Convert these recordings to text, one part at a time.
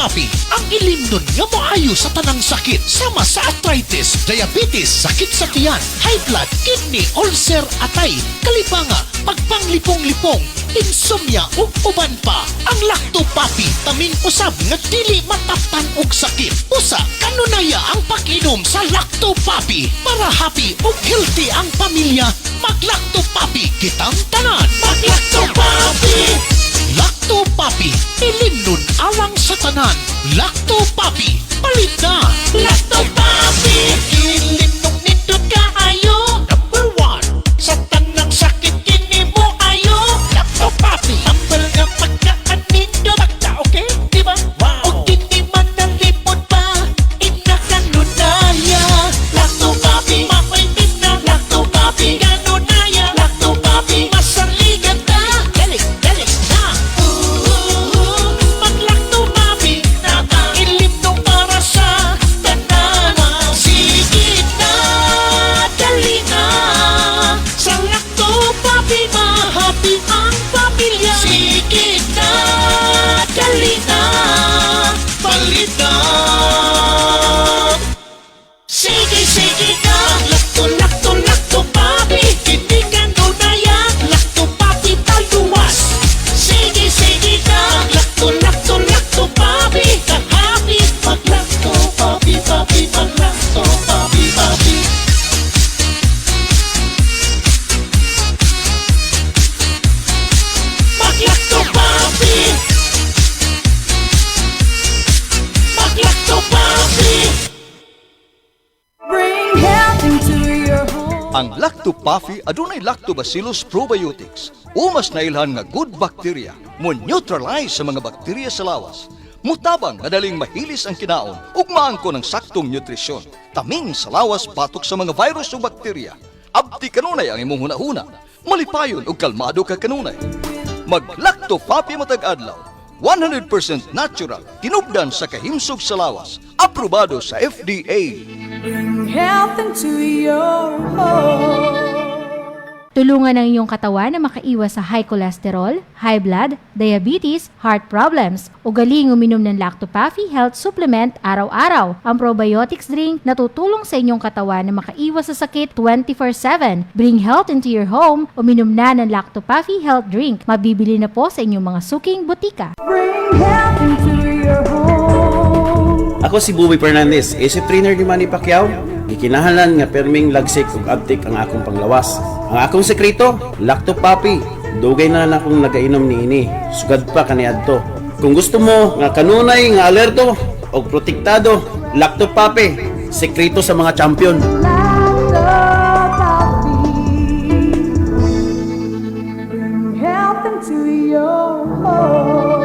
Papi, ang ilim nun nga maayo sa tanang sakit sama sa arthritis, diabetes, sakit sa tiyan, high blood, kidney, ulcer, atay, kalibanga, pagpanglipong-lipong, insomnia ug uban pa. Ang Lacto Papi taming usab nga dili mataptan og sakit. Usa kanunaya ang pag-inom sa Lacto Papi para happy ug healthy ang pamilya. Mag-Lacto Papi kitang tanan. Mag-Lacto Papi. Lacto Papi, ilim nun alang sa tanan. Lacto Papi, palit na. Lacto Papi, ilim nung nindot kaayo. Number 1, sa tanang sakit kini mo ayo. Lacto Papi, ambal nga pagkaan nindot. Pagka okay, diba? Wow. O kini man nalipod pa, inakanunaya. Lacto Papi, mapaitin na. Lacto Papi, kanunaya. Lacto Papi, masaligan na. Galing na. Mag-Lacto Papi, ilim nung para sa tanan. Sige na, dali na. Sa Lacto Papi, ma-happy ang pamilya. Sige na, dali na. Palit na. Sige na. Lacto Papi, hindi ka nunaya. Lacto Papi, taluwas. Sige na. Lacto Papi, ka-happy. Mag-Lacto Papi, mag-Lacto Papi. Mag-Lacto Papi. Mag-Lacto Papi. Bring health into your home. Ang Lacto Papi adunay Lactobacillus probiotics o mas nailhan nga good bacteria mo neutralize sa mga bakterya sa lawas. Mutabang madaling mahilis ang kinaon ug maangko ng saktong nutrisyon. Taming sa lawas batok sa mga virus o bakterya. Abti kanunay ang imong hunahuna. Malipayon ug kalmado ka kanunay. Mag Lacto Papi matag adlaw. 100% natural, tinubdan sa kahimsog sa lawas. Aprobado sa FDA. Bring health into your home. Tulungan ang iyong katawan na makaiwas sa high cholesterol, high blood, diabetes, heart problems. Ugaling uminom ng Lacto Papi Health Supplement araw-araw. Ang probiotics drink na tutulong sa inyong katawan na makaiwas sa sakit 24/7. Bring health into your home. Uminom na ng Lacto Papi Health Drink. Mabibili na po sa inyong mga suking butika. Bring health into your home. Ako si Buboy Fernandez, isip trainer ni Manny Pacquiao. Gikinahanglan nga perming lagsik ug abtik ang akong panglawas. Ang akong sekreto, Lacto Papi. Dugay na akong nagainom niini. Sugad pa kaniadto. Kung gusto mo nga kanunay nga alerto og protektado, Lacto Papi. Sekreto sa mga champion. Lacto Papi. Bring health into your home.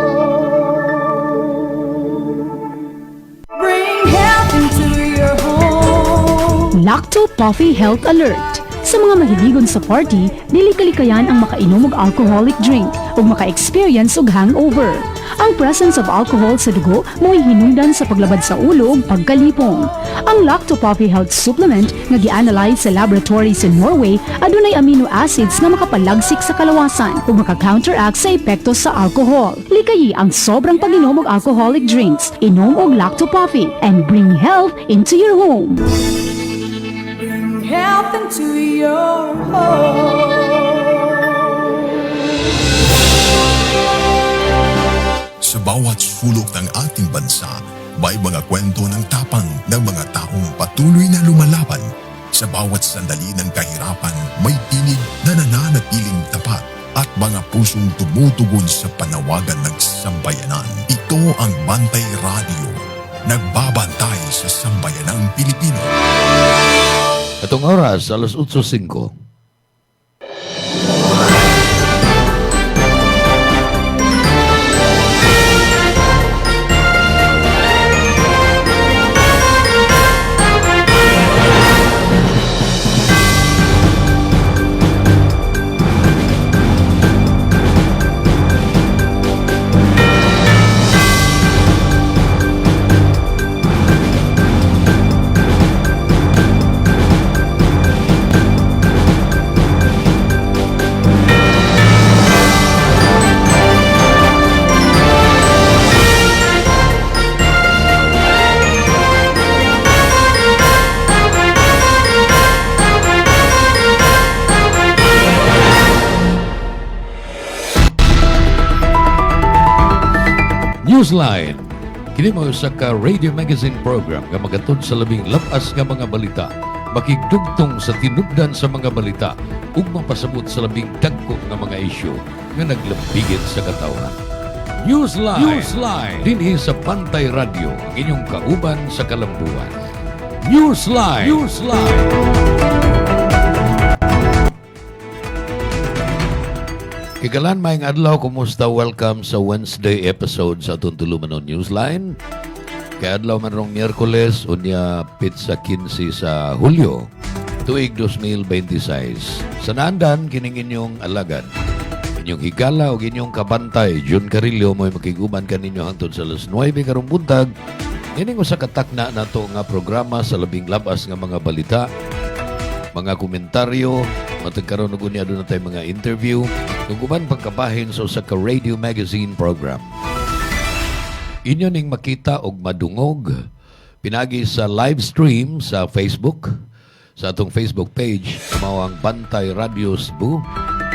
Bring health into your home. Lacto Papi Health Alert. Sa mga mahiligon sa party, dili kalikayan ang makainom og alcoholic drink o maka-experience og hangover. Ang presence of alcohol sa dugo mo'y hinungdan sa paglabad sa ulo ug pagkalipong. Ang Lacto Papi Health Supplement nga gi-analyze sa laboratory sa Norway adunay amino acids nga makapalagsik sa kalawasan ug maka-counteract sa epekto sa alcohol. Likayi ang sobrang pag-inom og alcoholic drinks. Inom og Lacto Papi and bring health into your home. Bring health into your home. Sa bawat sulok ng ating bansa, may mga kwento ng tapang ng mga taong patuloy na lumalaban. Sa bawat sandali ng kahirapan, may tinig na nananatiling tapat at mga pusong tumutugon sa panawagan ng sambayanan. Ito ang Bantay Radio, nagbabantay sa sambayanang Pilipino. Itong oras, alas 8:05. Newsline. Kini mo sa ka radio magazine program nga magatod sa labing lapas nga mga balita. Makigdugtong sa tinubdan sa mga balita ug mapasabot sa labing dagko nga mga isyu nga naglambigit sa katawan. Newsline. Dinhi sa Pantay Radio, ang inyong kauban sa kalambuan. Newsline. Kigalan maayong adlaw, kumusta? Welcome sa Wednesday episode sa atong tulumanon Newsline. Kay adlaw man rong Miyerkules, unya pizza 15 sa Hulyo, tuig 2026. Sa naandan, kining inyong alagad. Inyong higala o inyong kabantay, June Carillo, mo'y makiguban kaninyo hangtod sa alas 9 karong buntag. Ining usa katakna na to nga programa sa labing labas nga mga balita, mga komentaryo, matagkaroon na gunya doon na tayo mga interview, nuguban pagkabahin sa usa ka radio magazine program. Inyo ning makita og madungog pinagi sa live stream sa Facebook, sa atong Facebook page, mao ang Bantay Radio Cebu.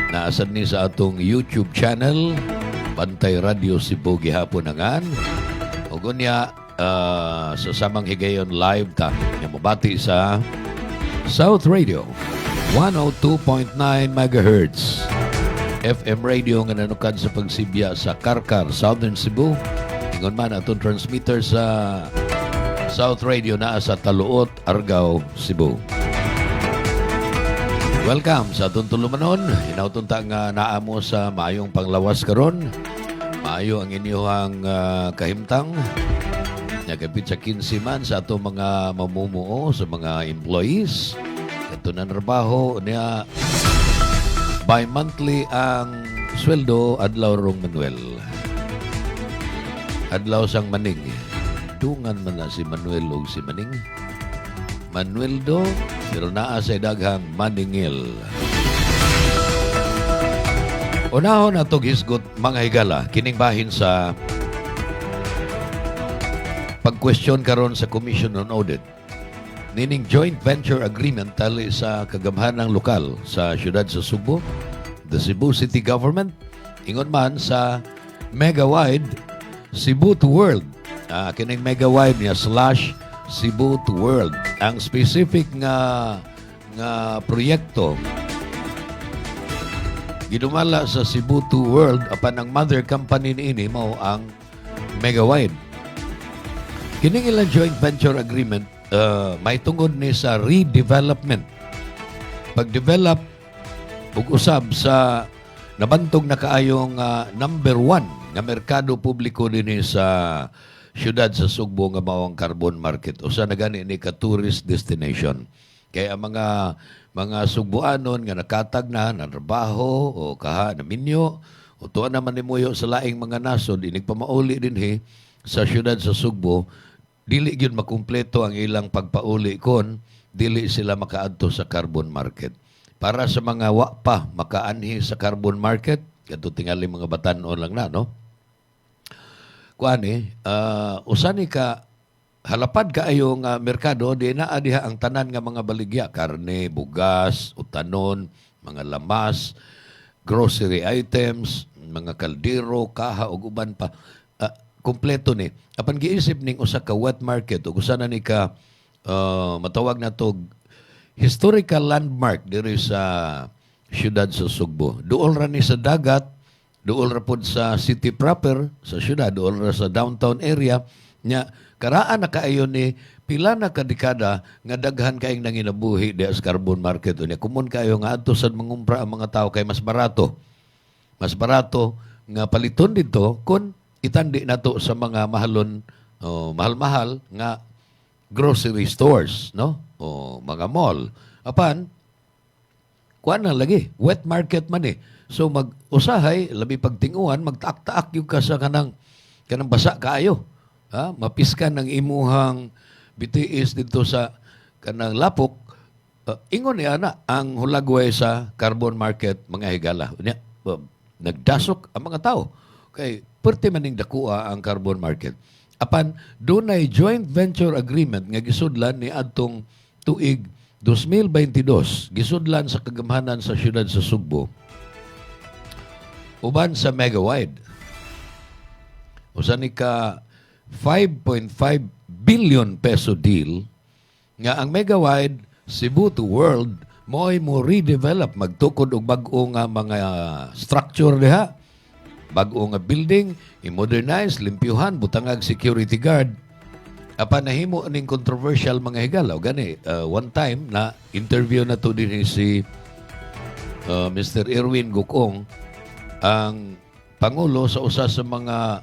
Naasad ni sa atong YouTube channel, Bantay Radio Cebu gihapon nangan. O gunya, sa samang higayon live ta, nga mabati sa South Radio 102.9 MHz, FM radio nga nanukad sa pagsibya sa Karkar, Southern Cebu. Ingon man atong transmitter sa South Radio naa sa Taluot, Argao, Cebu. Welcome sa atong tulumanon. Hinauton ta nga naa mo sa maayong panglawas karon. Maayo ang inyong kahimtang. Nagapit sa 15 man sa atong mga mamumuo, sa mga employees. Ito na trabaho niya bi-monthly ang sweldo adlaw rong Manuel. Adlaw sang Maning. Dungan man na si Manuel o si Maning. Manuel do, pero naa sa daghang Maningil. Unahon na itong hisgot mga higala, kining bahin sa pag-question karon sa Commission on Audit. Nining joint venture agreement tali sa kagamhanang lokal sa siyudad sa Subo, the Cebu City Government, ingon man sa Megawide Cebu to World. Kining Megawide niya / Cebu to World. Ang specific nga proyekto gidumala sa Cebu to World apan ang mother company niini mao ang Megawide. Kining ilang joint venture agreement may tungod ni sa redevelopment. Pag-develop ug usab sa nabantog na kaayong number 1 nga merkado publiko dinhi sa siyudad sa Sugbo nga mao ang carbon market. Usa na gani ni ka tourist destination. Kaya ang mga Sugboanon nga nakatag na trabaho o kaha na minyo o tuwa naman nimuyo sa laing mga nasod inigpamauli dinhi sa siyudad sa Sugbo, dili gyud makumpleto ang ilang pagpauli kon dili sila makaadto sa carbon market. Para sa mga wa pa makaanhi sa carbon market, kadto tingali mga batan-on lang na, no? Kuani, usani ka halapad kaayong merkado, di naa diha ang tanan nga mga baligya, karne, bugas, utanon, mga lamas, grocery items, mga kaldero, kaha ug uban pa. Kompleto ni. Apan giisip ning usa ka wet market ug usa na ni ka matawag na to historical landmark diri sa siyudad sa Sugbo. Duol ra ni sa dagat, duol ra pod sa city proper sa siyudad, duol ra sa downtown area nya karaan na kaayo ni pila na ka dekada nga daghan kaayong nanginabuhi di sa carbon market unya. Kumon kayo nga adto sad mangumpra ang mga tao kay mas barato. Mas barato nga paliton dito kun itandi nato sa mga mahal-mahal nga grocery stores, no? O mga mall. Apan kuan na lagi, wet market man eh. So mag-usahay, labi pagtinguan, magtaak-taak yung ka sa kanang basa kaayo. Ha? Mapiskan ng imuhang BTS dito sa kanang lapok. Ingon niya na ang hulagway sa carbon market mga higala. Nagdasok ang mga tao. Kay perti maning dakua ang carbon market. Apan dunay joint venture agreement nga gisudlan ni adtong tuig 2022 gisudlan sa kagamhanan sa siyudad sa Sugbo uban sa Megawide. usa ni ka 5.5 billion peso deal nga ang Megawide Cebu to World mo redevelop magtukod og bag-o nga mga structure diha, bag-o nga building, i-modernize, limpyuhan, butangag security guard. Apan nahimo ning controversial mga higala. Gani, one time na interview na to din si Mr. Erwin Gukong, ang Pangulo sa usa sa mga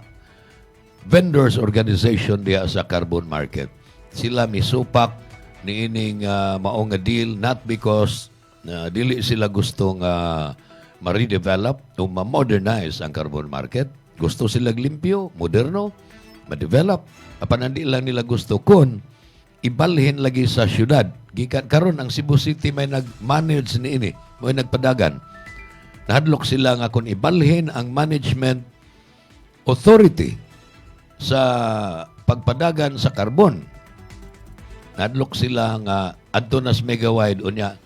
vendors organization diha sa carbon market. Sila misupak ni ining mao nga deal not because dili sila gusto nga ma-redevelop o ma-modernize ang carbon market. Gusto sila limpyo, moderno, ma-develop. Apan hindi lang nila gusto kun ibalhin lagi sa syudad. Gikan karon ang Cebu City may nag-manage ni ini, may nagpadagan. Nahadlok sila nga kung ibalhin ang management authority sa pagpadagan sa carbon. Nahadlok sila nga adto nas Megawide unya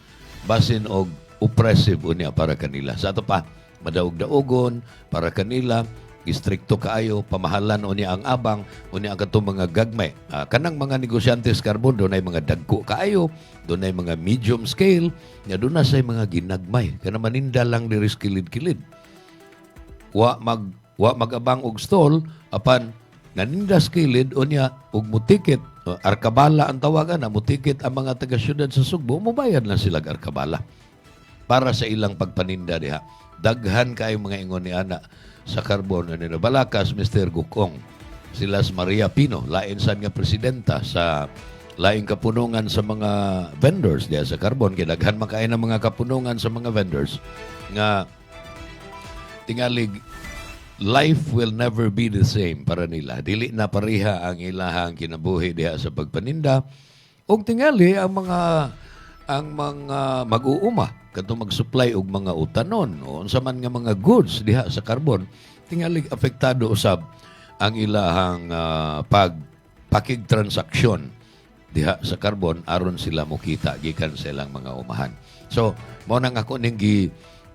basin og oppressive unya para kanila. Sa ato pa, madaog-daogon para kanila, istrikto kaayo, pamahalan unya ang abang, unya ang katong mga gagmay. Kanang mga negosyante sa carbon, doon ay mga dagko kaayo, doon ay mga medium scale, nga doon na say mga ginagmay. Kana maninda lang diri kilid-kilid. Wa magabang og stall, apan naninda sa kilid, unya, og mutikit, arkabala ang tawagan na, mutikit ang mga taga-syudad sa Sugbo, mubayad lang sila arkabala para sa ilang pagpaninda diha. Daghan kayo mga ingon ni ana sa carbon na Balakas, Mr. Gukong, sila si Maria Pino, lain sad nga presidenta sa laing kapunungan sa mga vendors diya sa carbon. Kidaghan makain ng mga kapunungan sa mga vendors nga tingalig life will never be the same para nila. Dili na pareha ang ilahang kinabuhi diha sa pagpaninda. Og tingali ang mga mag-uuma kadto mag-supply og mga utanon o unsa man nga mga goods diha sa carbon, tingali apektado usab ang ilahang pakig transaksyon diha sa carbon aron sila mokita gikan sa ilang mga umahan. So, mao nang ako ning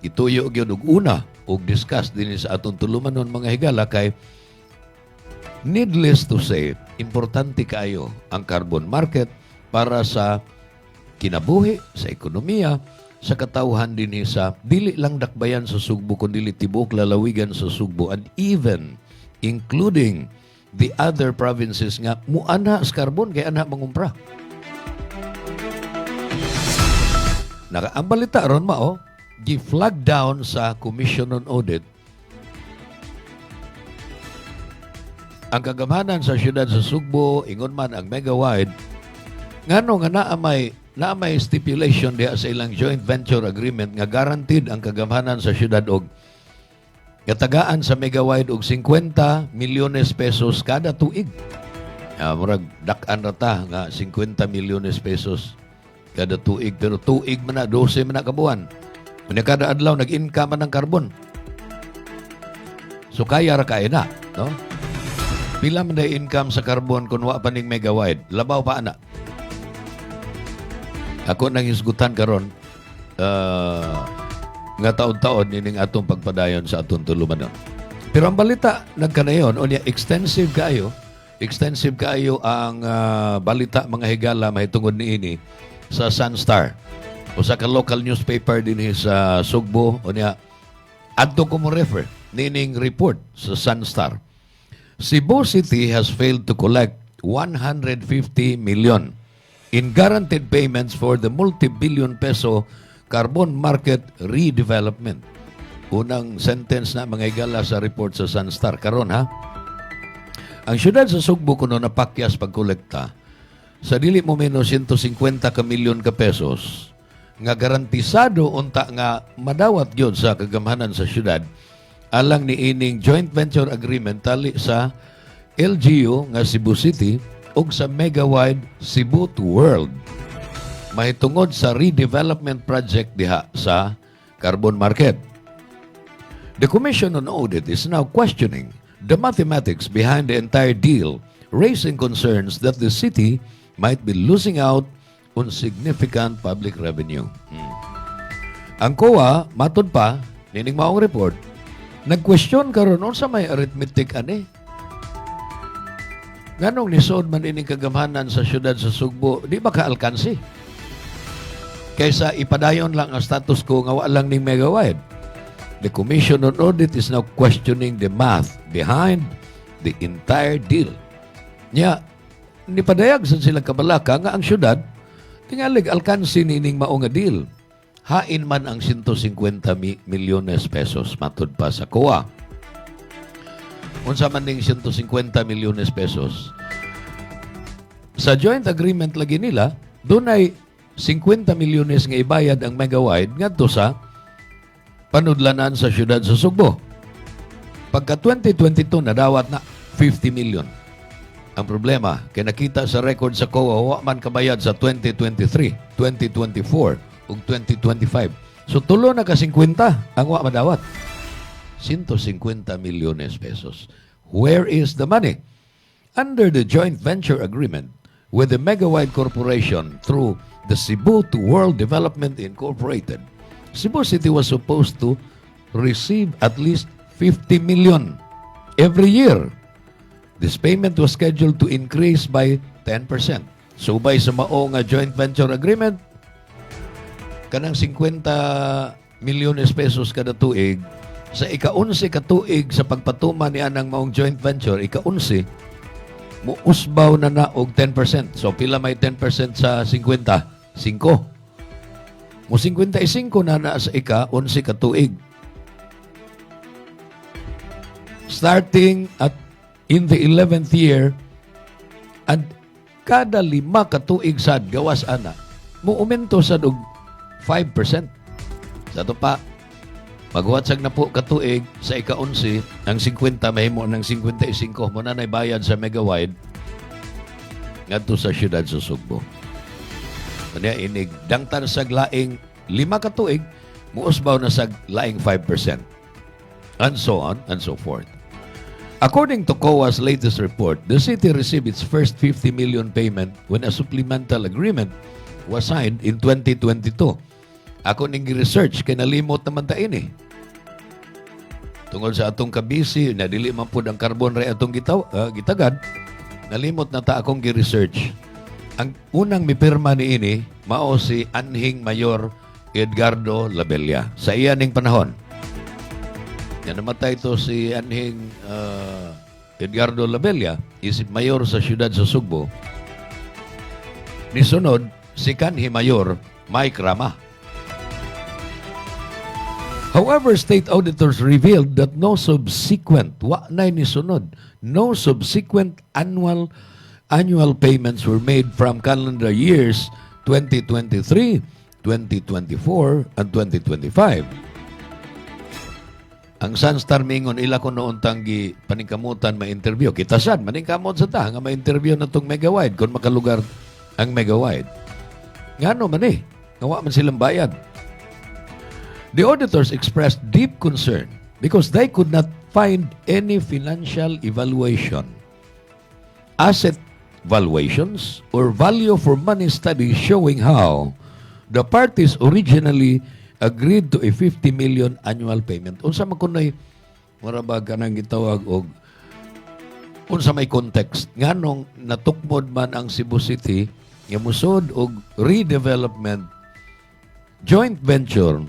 ituyo gyud og una og discuss din sa atong tulumanon mga higala kay needless to say, importante kayo ang carbon market para sa kinabuhi, sa ekonomiya, sa katawhan din sa dili lang dakbayan sa Sugbo kundi tibuok lalawigan sa Sugbo and even including the other provinces nga muana sa carbon kay ana mangumpra. Ang balita ron mao, gi-flag down sa Commission on Audit ang kagamhanan sa siyudad sa Sugbo, ingon man ang Megawide, ngano nga naa may stipulation diha sa ilang joint venture agreement nga guaranteed ang kagamhanan sa siyudad og katagaan sa Megawide og 50 milyones pesos kada tuig. Murag dak-an rata nga 50 milyones pesos kada tuig, pero tuig man na 12 man na kabuan. Unya kada adlaw nag-income man ng carbon. So kaya ra kay na, no? Pila man day income sa carbon kung wa pa ning Megawide? Labaw pa ana. Ako nang isgutan karon nga taon-taon ining atong pagpadayon sa atong tulumanon. Pero ang balita nagkanayon unya extensive kayo ang balita mga higala mahitungod niini sa Sunstar. Usa ka local newspaper din sa Sugbo unya adto ko mo refer nining report sa Sunstar. Cebu City has failed to collect 150 million in guaranteed payments for the multi-billion peso carbon market redevelopment. Unang sentence na mga higala sa report sa Sunstar karon ha. Ang syudad sa Sugbo kuno napakyas pagkolekta sa dili mo menos 150 ka milyon ka pesos nga garantisado unta nga madawat gyud sa kagamhanan sa syudad alang ni ining joint venture agreement tali sa LGU nga Cebu City ug sa Megawide Cebu to World mahitungod sa redevelopment project diha sa carbon market. The Commission on Audit is now questioning the mathematics behind the entire deal, raising concerns that the city might be losing out on significant public revenue. Ang COA, matod pa, nining maong report, nag-question karon unsa may arithmetic ani Nganong nisod man ining kagamhanan sa syudad sa Sugbo, di ba kaalkansi? Kaysa ipadayon lang ang status quo nga walang ning megawide. The Commission on Audit is now questioning the math behind the entire deal. Nya, nipadayag sa sila kabalaka nga ang syudad, tingalig alkansi nining mao nga deal. Hain man ang 150 milyones pesos matud pa sa COA. Unsa man ning 150 milyones pesos. Sa joint agreement lagi nila, dunay 50 milyones nga ibayad ang megawide ngadto sa panudlanan sa syudad sa Sugbo. Pagka 2022 nadawat na 50 million. Ang problema, kay nakita sa record sa COA, wa man kabayad sa 2023, 2024, ug 2025. So tulo na ka 50 ang wa madawat. 150 milyones pesos. Where is the money? Under the joint venture agreement with the Megawide Corporation through the Cebu to World Development Incorporated, Cebu City was supposed to receive at least 50 million every year. This payment was scheduled to increase by 10%. Subay sa mao nga joint venture agreement, kanang 50 milyones pesos kada tuig, sa ika-11 ka tuig sa pagpatuman ni anang maong joint venture, ika-11, muusbaw na og 10%. So pila may 10% sa 50? 5. Mo 55 na sa ika-11 ka tuig. Starting at in the 11th year, and kada 5 ka tuig sad gawas ana, mo umento sad og 5%. Sa to pa, magwatsag na po ka tuig sa ika-11, ang 50 mahimo ng 55 mo na bayad sa megawide ngadto sa syudad sa Sugbo. Kanya inig dangtan sa laing 5 ka tuig, muusbaw na sa laing 5%. And so on and so forth. According to COA's latest report, the city received its first 50 million payment when a supplemental agreement was signed in 2022. Ako ning research kay nalimot naman ta ini. Tungod sa atong kabisi, nadili man pud ang carbon ray atong gitagad, nalimot na ta akong gi-research. Ang unang mipirma ni ini, mao si Anhing Mayor Edgardo Labella. Sa iya ning panahon. Yan namatay to si Anhing Edgardo Labella, isip mayor sa siyudad sa Sugbo. Nisunod, si kanhi Mayor Mike Rama. However, state auditors revealed that no subsequent annual payments were made from calendar years 2023, 2024, and 2025. Ang Sunstar mingon ila ko noon tanggi paningkamutan ma-interview. Kita sad, maningkamot sa ta nga ma-interview na itong megawide kung makalugar ang megawide. Ngano man eh, ngawa man silang bayad. The auditors expressed deep concern because they could not find any financial evaluation, asset valuations, or value for money studies showing how the parties originally agreed to a 50 million annual payment. Unsa man kunay marabag kanang gitawag og unsa may context nganong natukmod man ang Cebu City nga musod og redevelopment joint venture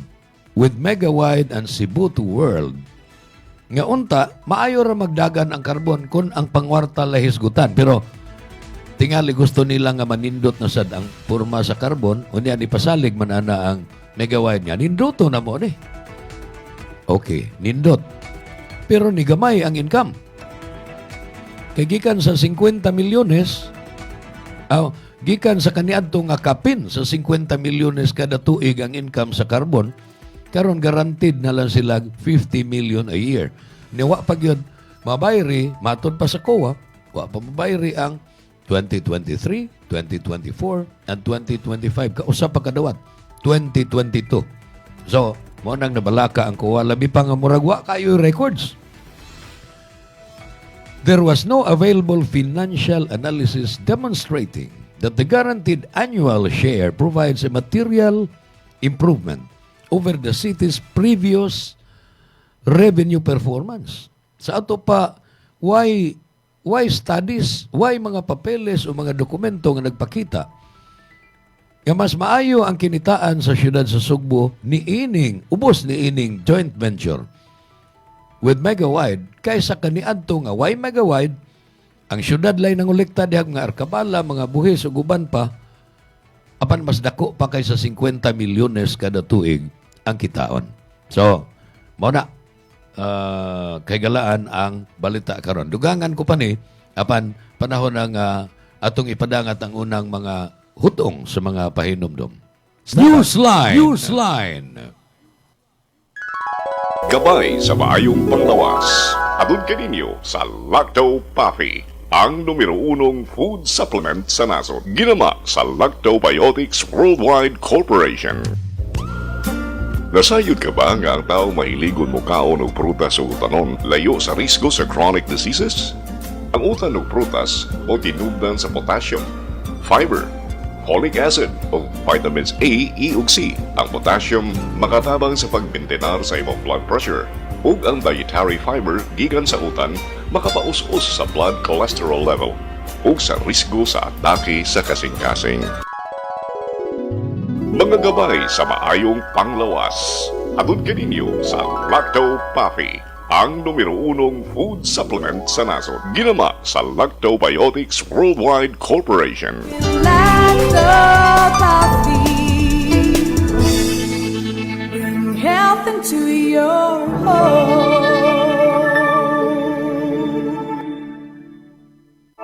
with Megawide and Cebu to World nga unta maayo ra magdagan ang karbon kun ang pangwarta lahisgutan, pero tingali gusto nila nga manindot na sad ang porma sa karbon unya ni pasalig man ana ang megawide niya nindoto na mo ni. Okay, nindot. Pero ni gamay ang income. Kay gikan sa 50 milyones gikan sa kaniadto nga kapin sa 50 milyones kada tuig ang income sa karbon, karon guaranteed na lang sila 50 million a year. Niwa pag yun, mabayri, matod pa sa COA, wa pa mabayri ang 2023, 2024, and 2025. Kausap pa kadawat, 2022. So, mo nang nabalaka ang COA, labi pa nga muragwa kayo records. There was no available financial analysis demonstrating that the guaranteed annual share provides a material improvement over the city's previous revenue performance. Sa ato pa, why why studies, why mga papeles o mga dokumento nga nagpakita nga mas maayo ang kinitaan sa siyudad sa Sugbo ni ining, ubos ni ining joint venture with Megawide kaysa kaniadto nga why Megawide ang siyudad lay nangolekta diha nga arkabala, mga buhis o guban pa apan mas dako pa kaysa 50 milyones kada tuig ang kitaon. So, mo na kay galaan ang balita karon. Dugangan ko pa ni apan panahon ng atong ipadangat ang unang mga hutong sa mga pahinumdom. Newsline. Gabay sa maayong panglawas. Adun kaninyo sa Lacto Puffy, ang numero 1 food supplement sa nasod. Ginama sa Lactobiotics Worldwide Corporation. Nasayod ka ba nga ang tao mahiligon mo kaon og prutas o utanon layo sa risgo sa chronic diseases? Ang utan og prutas o tinubdan sa potassium, fiber, folic acid o vitamins A, E ug C. Ang potassium makatabang sa pagmintenar sa imong blood pressure ug ang dietary fiber gikan sa utan makapaus-us sa blood cholesterol level ug sa risgo sa atake sa kasing-kasing. Mga gabay sa maayong panglawas. Adun kaninyo sa Lacto Puffy, ang numero 1 food supplement sa nasod. Ginama sa Lactobiotics Worldwide Corporation. Lacto Puffy, bring health into your home.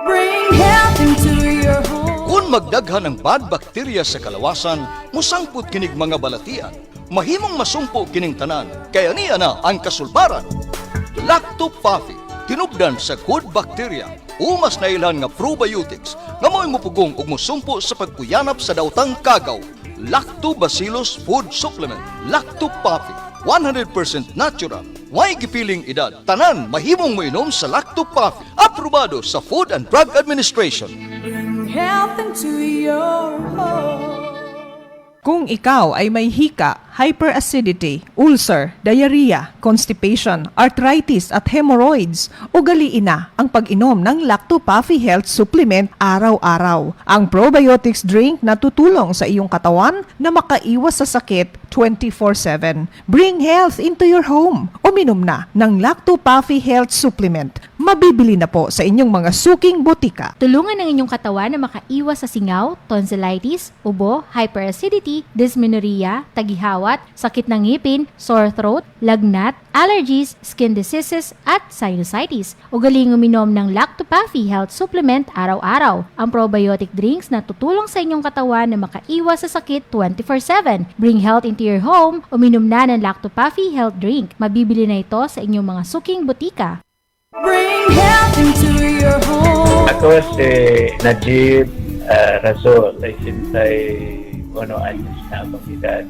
Bring health into your home. Kung magdaghan ng bad bacteria sa kalawasan, musangput kinig mga balatian. Mahimong masumpo kining tanan, kaya niya na ang kasulbaran. Lacto Puffy, tinubdan sa good bacteria, umas na ilan nga probiotics, nga mo'y mupugong ug musumpo sa pagkuyanap sa dautang kagaw. Lactobacillus Food Supplement, Lacto Puffy, 100% natural. May gipiling edad, tanan mahimong moinom sa Lacto Puffy, aprobado sa Food and Drug Administration. Bring health into your home. Kung ikaw ay may hika, hyperacidity, ulcer, diarrhea, constipation, arthritis at hemorrhoids, ugaliin na ang pag-inom ng Lacto Puffy Health Supplement araw-araw. Ang probiotics drink na tutulong sa iyong katawan na makaiwas sa sakit 24/7. Bring health into your home. Uminom na ng Lacto Puffy Health Supplement. Mabibili na po sa inyong mga suking botika. Tulungan ang inyong katawan na makaiwas sa singaw, tonsillitis, ubo, hyperacidity, dysmenorrhea, tagihawat, sakit ng ngipin, sore throat, lagnat, allergies, skin diseases, at sinusitis. Ugaling uminom ng Lacto Puffy Health Supplement araw-araw. Ang probiotic drinks na tutulong sa inyong katawan na makaiwas sa sakit 24/7. Bring health into your home. Uminom na ng Lacto Puffy Health Drink. Mabibili na ito sa inyong mga suking botika. Bring health into your home. Ako si Najib Razol, ay 61 anyos na akong edad.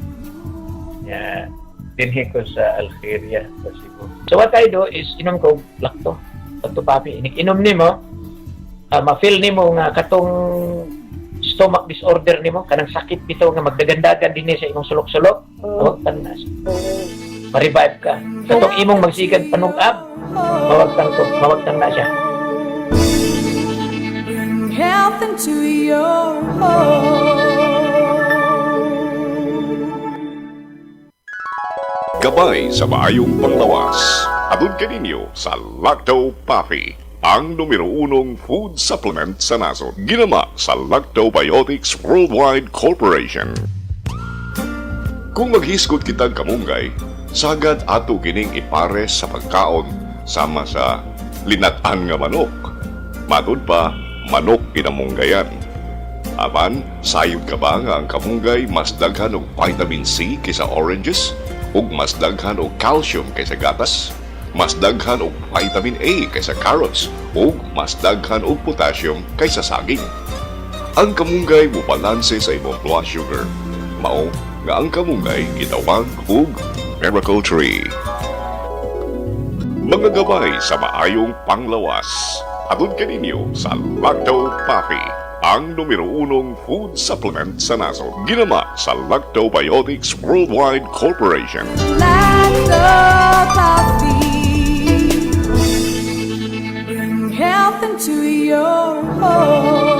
Dinhi ko sa Algeria, sa Cebu. So what I do is, inom ko Lacto Puffy. Inom nimo, ma-feel nimo nga katong stomach disorder nimo, kanang sakit bitaw nga magdagandagan dinhi sa imong sulok-sulok. Tanas. Ma-revive ka. Katong imong magsigan panungab, mawagtang na siya. Bring health into your home. Gabay sa maayong panglawas. Adun kaninyo sa Lacto Puffy, ang numero 1 food supplement sa nasod. Ginama sa Lactobiotics Worldwide Corporation. Kung maghisgot kitang kamunggay, sagad ato kining ipares sa pagkaon sama sa linatan nga manok. Matod pa, manok pinamunggayan. Apan, sayod ka ba nga ang kamunggay mas daghan og vitamin C kaysa oranges? Ug mas daghan og calcium kaysa gatas? Mas daghan og vitamin A kaysa carrots? Ug mas daghan og potassium kaysa saging? Ang kamunggay mubalanse sa imong blood sugar. Mao nga ang kamunggay gitawag og Miracle Tree. Mga gabay sa maayong panglawas. Adun kaninyo sa Lacto Puffy, ang numero 1 food supplement sa nasod. Ginama sa Lactobiotics Worldwide Corporation. Lacto Puffy, bring health into into your home.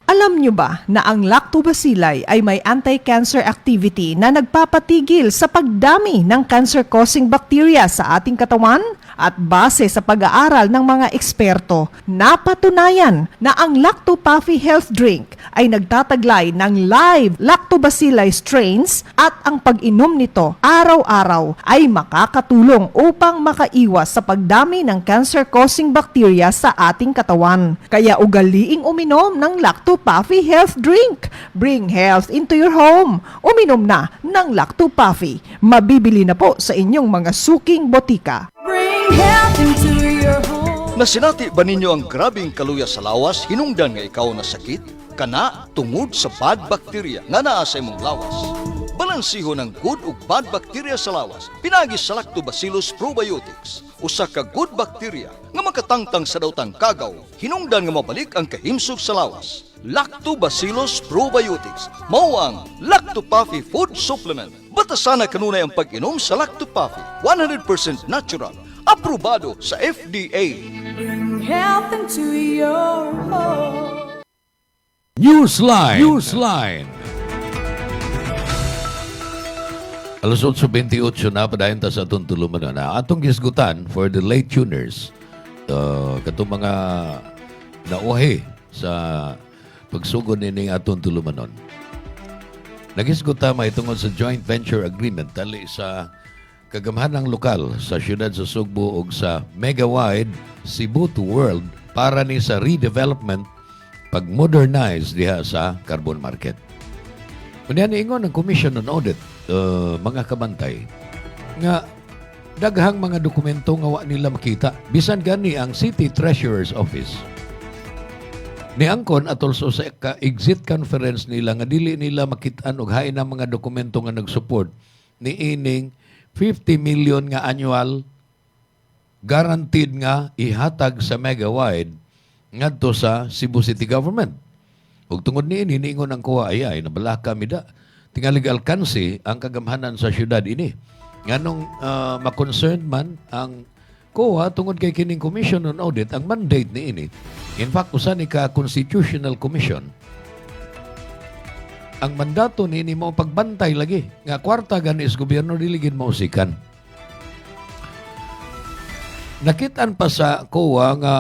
Alam nyo ba na ang lactobacilli ay may anti-cancer activity na nagpapatigil sa pagdami ng cancer-causing bacteria sa ating katawan? At base sa pag-aaral ng mga eksperto, napatunayan na ang Lacto-Puffy Health Drink ay nagtataglay ng live lactobacilli strains at ang pag-inom nito araw-araw ay makakatulong upang makaiwas sa pagdami ng cancer-causing bacteria sa ating katawan. Kaya ugaliing uminom ng Lacto-Puffy Health Drink. Bring health into your home. Uminom na ng Lacto-Puffy. Mabibili na po sa inyong mga suking botika. Bring health into your home. Nasinati ba ninyo ang grabing kaluya sa lawas hinungdan nga ikaw na sakit? Kana tungod sa bad bacteria nga naa sa imong lawas. Balansiho ng good ug bad bacteria sa lawas pinagi sa Lactobacillus probiotics. Usa ka good bacteria nga makatangtang sa dawtang kagaw hinungdan nga mabalik ang kahimsog sa lawas. Lactobacillus probiotics mao ang Lacto-Puffy food supplement. Batasana kanunay ang pag-inom sa Lacto-Puffy, 100% natural, aprobado sa FDA. Bring health into your home. Newsline. Alas 8:28 na padayon ta sa atong tulumanon na atong gisgutan for the late tuners. Katong mga nauhi sa pagsugod nining atong tulumanon. Nagisguta mahitungod sa joint venture agreement tali sa kagamhanang lokal sa siyudad sa Sugbo ug sa Megawide Cebu to World para ni sa redevelopment pag-modernize diha sa carbon market. Kunya niingon ang Commission on Audit, mga kabantay, nga daghang mga dokumento nga wa nila makita. Bisan gani ang City Treasurer's Office. Niangkon at also sa exit conference nila nga dili nila makitaan og hain ang mga dokumento nga nag-support ni ining 50 million nga annual guaranteed nga ihatag sa Megawide ngadto sa Cebu City Government. Ug tungod niini niingon ang kuha ay nabalaka mida tingalig alkansi ang kagamhanan sa syudad ini. Nganong ma-concerned man ang kuha tungod kay kining Commission on Audit ang mandate niini. In fact, usa ni ka Constitutional Commission ang mandato niini mo pagbantay lagi nga kwarta gani is gobyerno dili gid mausikan. Nakitaan pa sa COA nga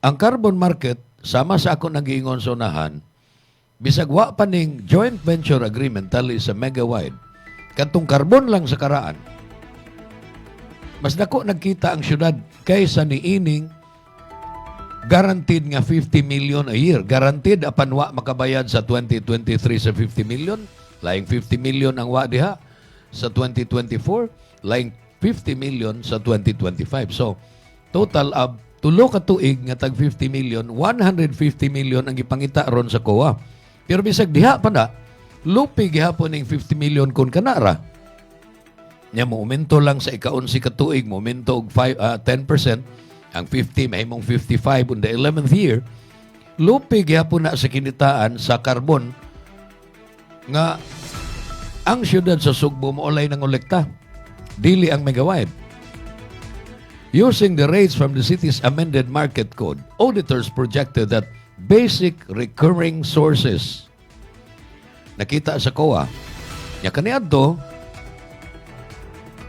ang carbon market sama sa ako nag-iingon sa unahan bisag wa pa ning joint venture agreement tali sa Megawide kadtong carbon lang sa karaan mas dako nagkita ang syudad kaysa ni ining guaranteed nga 50 million a year. Guaranteed apan wa makabayad sa 2023 sa 50 million. Laing 50 million ang wa diha sa 2024. Laing 50 million sa 2025. So, total of tulo ka tuig nga tag 50 million, 150 million ang ipangita ron sa COA. Pero bisag diha pa na, lupi gihapon ning 50 million kun kanara. Nya momento lang sa ika-11 ka tuig, momento og 10%. Ang 50, may mong 55 on the 11th year, lupi gyapon na sa kinitaan sa carbon nga ang syudad sa Sugbo maulay ng olekta. Dili ang Megawide. Using the rates from the city's amended market code, auditors projected that basic recurring sources nakita sa COA. Nya kaniadto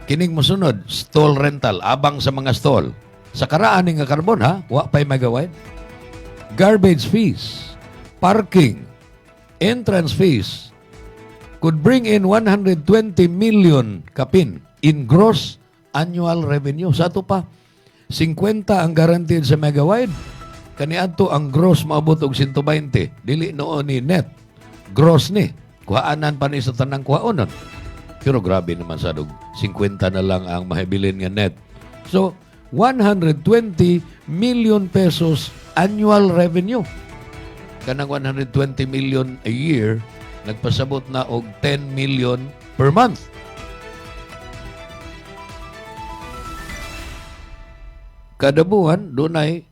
kining mosunod, stall rental, abang sa mga stall. Sa karaan nga carbon ha, wa pa'y Megawide. Garbage fees, parking, entrance fees could bring in 120 million kapin in gross annual revenue. Sa ito pa, 50 ang guaranteed sa Megawide. Kaniadto ang gross maabot og 120. Dili noon ni net. Gross ni. Kuhaanan pa ni sa tanang kuhaonon. Pero grabe naman sa dog. 50 na lang ang mahibilin nga net. So, 120 million pesos annual revenue. Kanang 120 million a year, nagpasabot na og 10 million per month. Kada buwan, dunay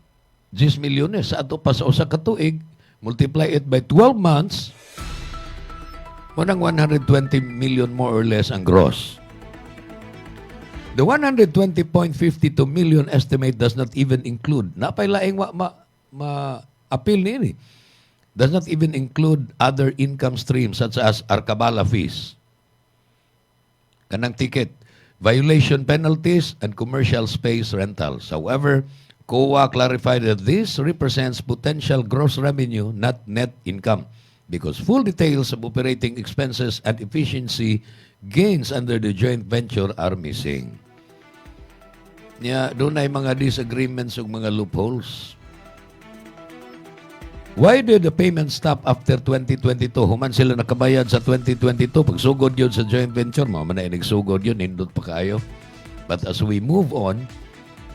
10 milyones. Sa ato pa sa usa ka tuig, multiply it by 12 months, Munang 120 million more or less ang gross. The 120.52 million estimate does not even include, napailaing ma-appeal ni does not even include other income streams such as Arkabala fees, kanang ticket, violation penalties, and commercial space rentals. However, COA clarified that this represents potential gross revenue, not net income, because full details of operating expenses and efficiency gains under the joint venture are missing. Doon ay mga disagreements ug mga loopholes. Why did the payment stop after 2022? Human sila nakabayad sa 2022. Pagsugod yun sa joint venture, mga manay nagsugod yun, nindot pa kayo. But as we move on,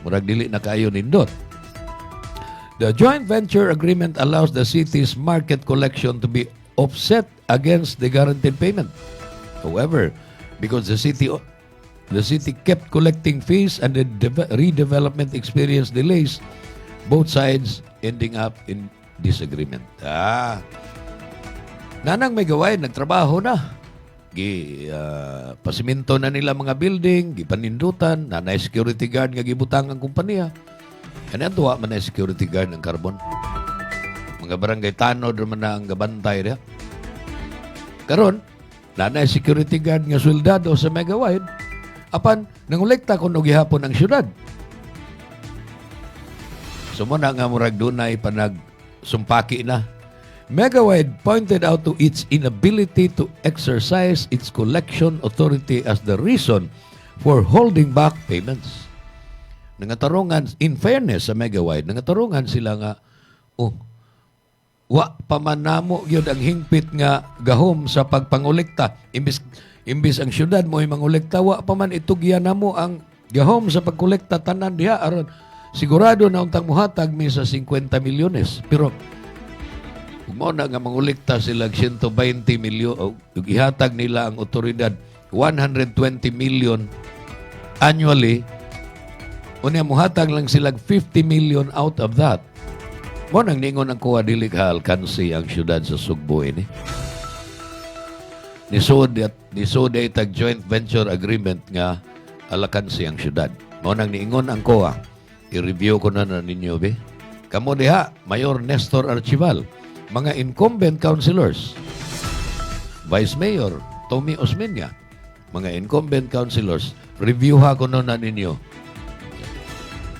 murag dili na kayo nindot. The joint venture agreement allows the city's market collection to be offset against the guaranteed payment. However, because the city kept collecting fees and the redevelopment experienced delays, both sides ending up in disagreement. Nanang may gawain, nagtrabaho na. Pasiminto na nila mga building, gipanindutan, nanay security guard nga gibutang ang kumpanya. Kanya tuwa man na security guard ng carbon. Mga barangay tanod man na ang gabantay niya. Karon, nanay security guard nga soldado sa Megawide, apan nangulekta kuno gihapon ang syudad. Sumuna nga murag dunay panag sumpaki na. Megawide pointed out to its inability to exercise its collection authority as the reason for holding back payments. Nangatarungan, in fairness sa Megawide, nangatarungan sila nga, wa pamanamo yun ang hingpit nga gahom sa pagpangolekta. Imbis ang syudad mo ay mangolekta, wa paman itugyan na mo ang gahom sa pagkolekta tanan diha aron sigurado na untang muhatag mi sa 50 milyones. Pero kung mo na nga mangolekta sila 120 milyon, ihatag nila ang otoridad 120 million annually, unya muhatag lang sila 50 million out of that. Mo nang ningon ang kuha dili ka alkansi ang syudad sa Sugbo ini. Nisod itag joint venture agreement nga alakansi ang syudad. Mo nang niingon ang kuha, i-review ko na ninyo be. Kamo diha, Mayor Nestor Archival, mga incumbent councilors, Vice Mayor Tommy Osmeña, mga incumbent councilors, review ha ko na ninyo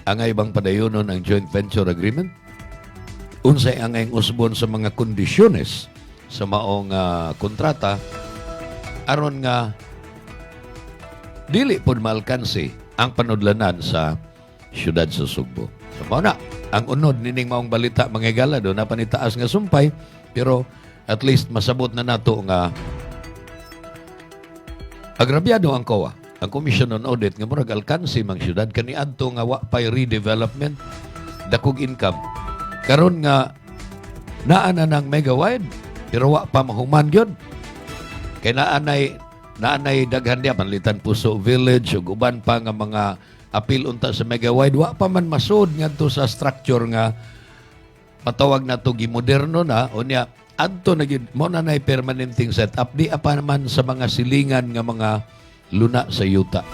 ang ibang padayonon ang joint venture agreement. Unsay ang usbon sa mga kondisyones sa maong kontrata aron nga dili pod maalkansi ang panudlanan sa syudad sa Sugbo. So mao na ang unod nining maong balita mangigala do na panitaas nga sumpay, pero at least masabot na nato nga agrabyado ang COA, ang Commission on Audit nga murag alkansi mang syudad kaniadto nga wa pay redevelopment, dakog income. Karon nga naa na ng Megawide pero wa pa mahuman gyud. Kay naanay daghan diya Panlitan Puso Village ug uban pa nga mga apil unta sa Megawide, wa pa man masud ngadto sa structure nga matawag na to gimoderno na unya adto na gyud mo na nay permanenting setup di pa naman sa mga silingan nga mga luna sa yuta.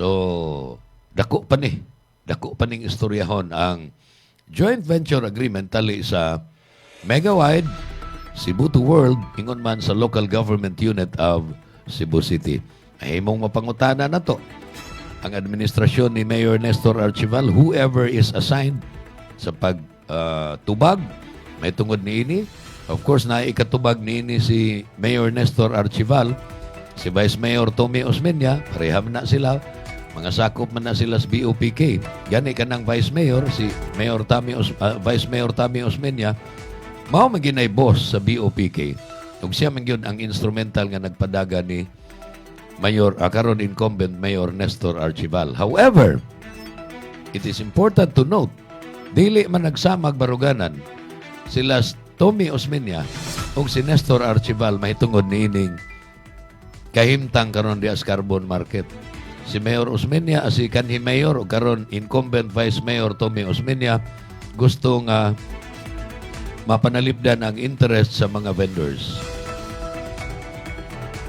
So dako pa ning istoryahon ang joint venture agreement tali sa Megawide, Cebu to World, ingon man sa local government unit of Cebu City. Ay mong mapangutana na to ang administrasyon ni Mayor Nestor Archival, whoever is assigned sa pagtubag, may tungod ni ini. Of course, na ikatubag ni ini si Mayor Nestor Archival, si Vice Mayor Tommy Osmeña, pareham na sila, mga sakop man na sila sa BOPK. Gani ka ng Vice Mayor, si Vice Mayor Tommy Osmeña, mao maginay boss sa BOPK. Ug siya man gyud ang instrumental nga nagpadaga ni karon incumbent Mayor Nestor Archival. However, it is important to note, dili man nagsamag baruganan sila Tommy Osmeña ug si Nestor Archival mahitungod niining kahimtang karon di as carbon market. Si Mayor Osmeña si kanhi Mayor ug karon incumbent Vice Mayor Tommy Osmeña gusto nga mapanalipdan ang interest sa mga vendors.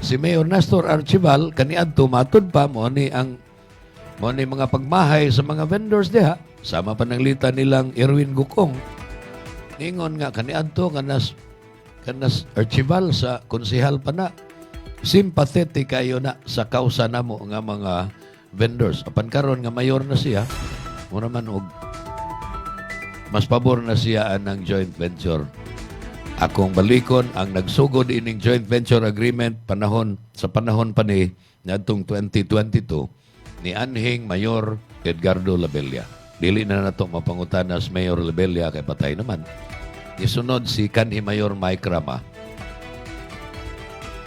si Mayor Nestor Archival kaniadto matud pa mo ni mga pagmahay sa mga vendors diha, sama pananglitan nilang Erwin Gukong. Ningon nga kaniadto kanas Archival sa konsehal pa na. Sympathetic kayo na sa kausa namo nga mga vendors. Apan karon nga mayor na siya, mo naman og mas pabor na siya ng joint venture. Akong balikon ang nagsugod ining joint venture agreement sa panahon pa ni ngadtong 2022 ni anhing Mayor Edgardo Labella. Dili na nato mapangutanas Mayor Labella kay patay naman. Isunod si kanhi Mayor Mike Rama.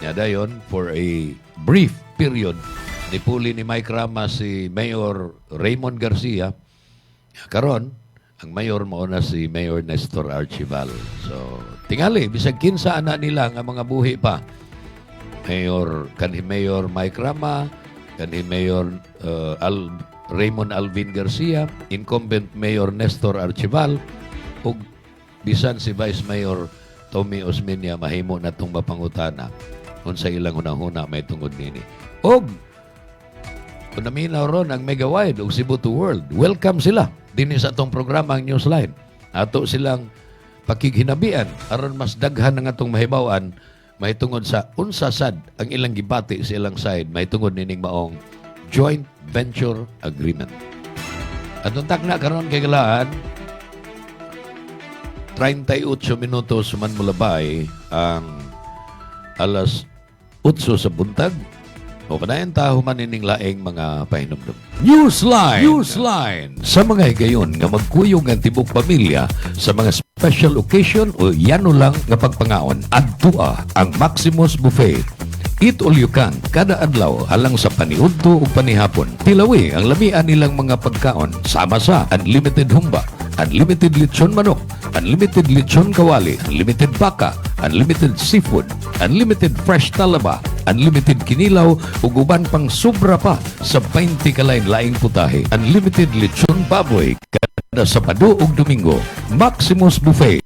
Dayon, for a brief period, nipuli ni Mike Rama si Mayor Raymond Garcia. Karon, ang mayor mauna si Mayor Nestor Archival. So, tingali, bisag kinsa ana nila nga mga buhi pa. Kanhi Mayor Mike Rama, kanhi Mayor Raymond Alvin Garcia, incumbent Mayor Nestor Archival, ug bisan si Vice Mayor Tommy Osmeña mahimo natong mapangutana unsa ilang hunahuna may tungod nini. Og kung naminaw ron ang Megawide o Cebu to World, welcome sila din sa atong programa ang Newsline. Ato silang pakighinabian aron mas daghan ng atong mahibawan mahitungod sa unsa sad ang ilang gibati sa ilang side mahitungod nining maong joint venture agreement. Atong takna karon kay galaan 38 minutos man mulabay ang alas 8 sa buntag o padayon taho man ining laing mga pahinumdum. Newsline! Sa mga higayon nga magkuyog ang tibok pamilya sa mga special occasion o yano lang nga pagpangaon, adtua ang Maximus Buffet. Eat all you can, kada adlaw halang sa paniudto o panihapon. Tilawi ang lamian nilang mga pagkaon sama sa unlimited humba, unlimited lechon manok, unlimited lechon kawali, unlimited baka, unlimited seafood, unlimited fresh talaba, unlimited kinilaw, ug uban pang sobra pa sa 20 kalain-laing putahe. Unlimited lechon baboy kada Sabado ug Domingo. Maximus Buffet.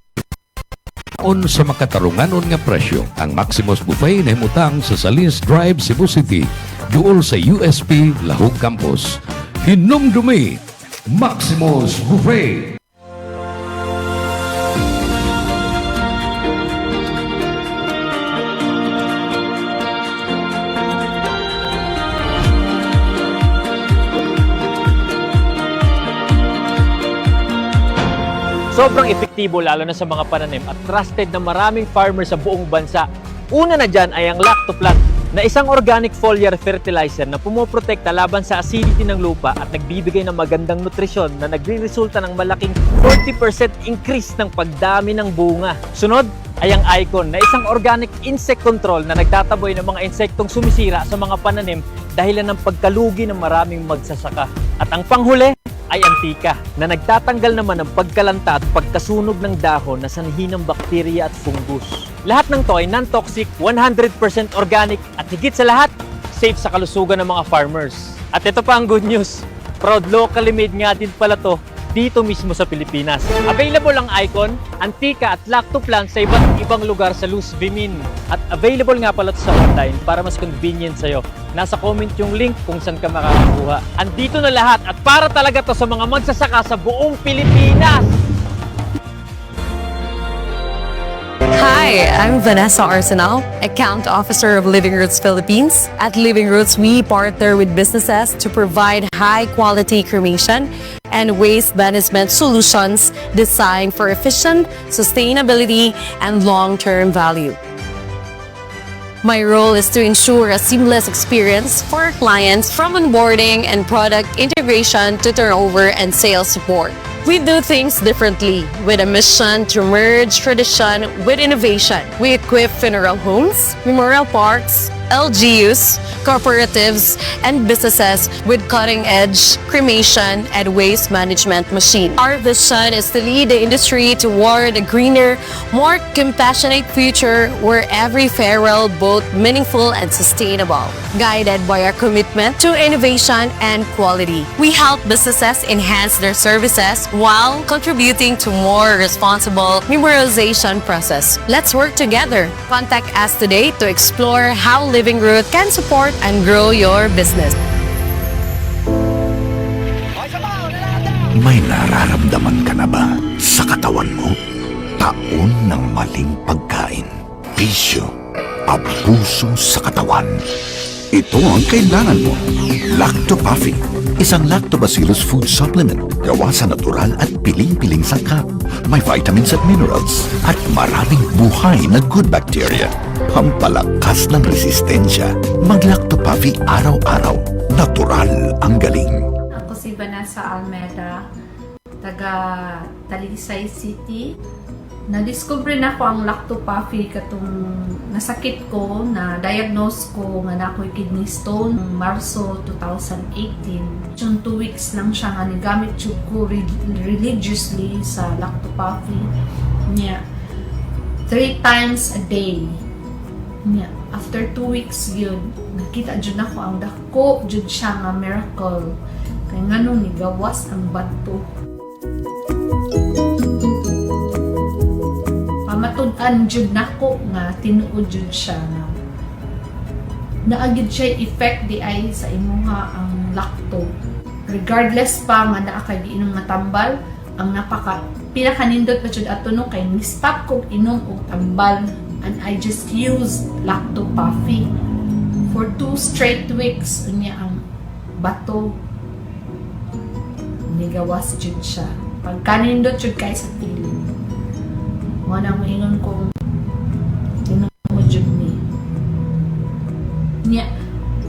Sa makatarunganon nga presyo, ang Maximus Buffet nahimutang sa Salis Drive, Cebu City, duol sa USP Lahog Campus. Hinumdumi, Maximus Buffet. Sobrang epektibo lalo na sa mga pananim at trusted na maraming farmers sa buong bansa. Una na dyan ay ang Lactoplant na isang organic foliar fertilizer na pumoprotekta laban sa acidity ng lupa at nagbibigay ng magandang nutrisyon na nagre-resulta ng malaking 40% increase ng pagdami ng bunga. Sunod ay ang Icon na isang organic insect control na nagtataboy ng mga insektong sumisira sa mga pananim dahilan ng pagkalugi ng maraming magsasaka. At ang panghuli ay Antika na nagtatanggal naman ng pagkalanta at pagkasunog ng dahon na sanhi ng bakterya at fungus. Lahat ng to ay non-toxic, 100% organic at higit sa lahat, safe sa kalusugan ng mga farmers. At ito pa ang good news, proud locally made nga din pala to dito mismo sa Pilipinas. Available ang Icon, Antika at Lactoplant sa iba't ibang lugar sa Luz Vimin. At available nga pala sa online para mas convenient sa'yo. Nasa comment yung link kung saan ka makakakuha. Andito na lahat at para talaga to sa mga magsasaka sa buong Pilipinas! Hi, I'm Vanessa Arsenal, Account Officer of Living Roots Philippines. At Living Roots, we partner with businesses to provide high-quality cremation and waste management solutions designed for efficient sustainability and long-term value. My role is to ensure a seamless experience for our clients from onboarding and product integration to turnover and sales support. We do things differently with a mission to merge tradition with innovation. We equip funeral homes, memorial parks, LGUs, cooperatives, and businesses with cutting-edge cremation and waste management machines. Our vision is to lead the industry toward a greener, more compassionate future where every farewell both meaningful and sustainable, guided by our commitment to innovation and quality. We help businesses enhance their services while contributing to more responsible memorialization process. Let's work together. Contact us today to explore how Living Root can support and grow your business. May nararamdaman ka na ba sa katawan mo? Taon ng maling pagkain, bisyo, abuso sa katawan. Ito ang kailangan mo. Lactopafi, isang lactobacillus food supplement gawa sa natural at piling-piling sangkap. May vitamins at minerals at maraming buhay na good bacteria. Pampalakas ng resistensya. Mag-Lactopafi araw-araw. Natural ang galing. Ako si Vanessa Almeda, taga Talisay City. Na-discover na ko ang Lactopafi katong nasakit ko, na diagnose ko nga na ako'y kidney stone Marso 2018. Yung 2 weeks lang siya nga nigamit ko religiously sa Lactopafi niya 3 times a day niya. After 2 weeks yun, nakita jud ako ang dako jud siya nga miracle kay nganong nigawas ang bato. Pamatud-an jud nako nga tinuod jud siya nga naagid siya effect di ay sa imuha ang lacto. Regardless pa nga naa kay giinom nga tambal, ang pinakanindot pa jud ato no kay ni-stop kog inom og tambal, and I just used Lactopafi for 2 straight weeks. Unya ang bato nigawas jud siya. Pagkanindot jud kay sa piling. Mo nang moingon kong tinuod jud ni. Nya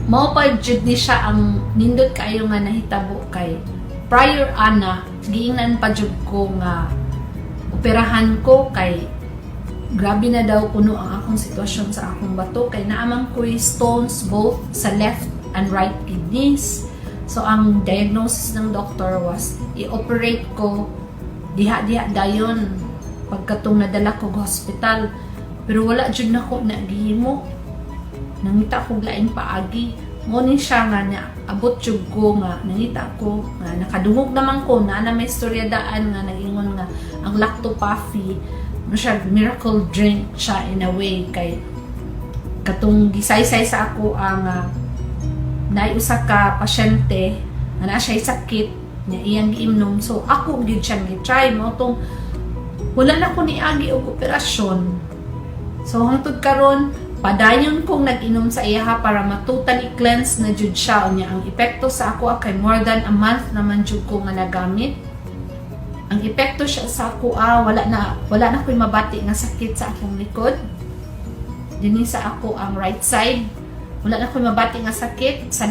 mao pa jud ni siya ang nindot kayo nga nahitabo kay prior ana giingnan pa jud ko nga operahan ko kay grabe na daw kuno ang akong sitwasyon sa akong bato kay naamang ko'y stones both sa left and right kidneys. So ang diagnosis ng doctor was i-operate ko diha dayon pagkatong nadala ko sa hospital, pero wala jud nako na gihimo. Nangita ko laing paagi. Mo ni siya nga na abot jud ko nga nangita ko nga nakadungog naman ko na may istorya daan nga nagingon nga ang Lactopafi siya miracle drink siya in a way kay katong gisaysay sa ako ang naiusa ka pasyente nga na siya sakit na iyang giimnom, so ako gid siyang gi-try mo tong wala na ko niagi og operasyon. So hangtod karon padayon kong nag-inom sa iyaha para matutally cleanse na jud siya. Unya ang epekto sa ako kay more than a month naman jud ko nga nagamit. Ang epekto siya sa ako wala na ko'y mabati nga sakit sa akong likod. Dinhi sa ako ang right side. Wala na ko'y mabati nga sakit sa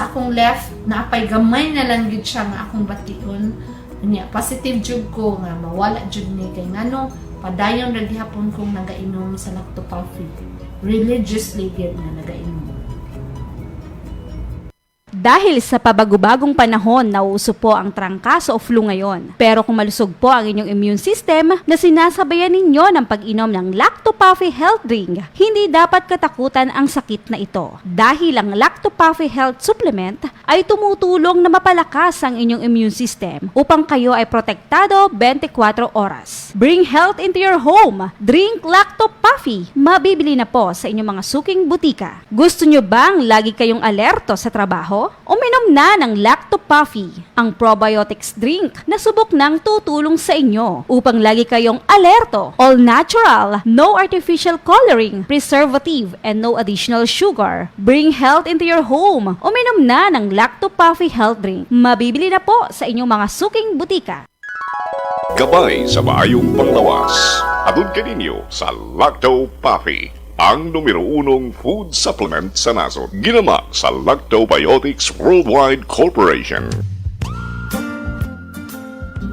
akong left, naapay gamay na lang jud siya nga akong bation. Unya positive jud ko nga mawala jud ni kay ngano padayon ra gihapon kong nagainom sa Lactopafi. Religiously gid na nagainom. Dahil sa pabagubagong panahon, nauuso po ang trangkaso o flu ngayon. Pero kung malusog po ang inyong immune system na sinasabayan ninyo ng pag-inom ng Lactopafi Health Drink, hindi dapat katakutan ang sakit na ito. Dahil ang Lactopafi Health Supplement ay tumutulong na mapalakas ang inyong immune system upang kayo ay protektado 24 oras. Bring health into your home. Drink Lactopafi. Mabibili na po sa inyong mga suking butika. Gusto nyo bang lagi kayong alerto sa trabaho? Uminom na ng Lactopafi, ang probiotics drink na subok nang tutulong sa inyo upang lagi kayong alerto. All natural, no artificial coloring, preservative, and no additional sugar. Bring health into your home. Uminom na ng Lactopafi Health Drink. Mabibili na po sa inyong mga suking butika. Gabay sa maayong panglawas. Atun kaninyo sa Lactopafi, ang numero 1 food supplement sa nason. Ginama sa Lactobiotics Worldwide Corporation.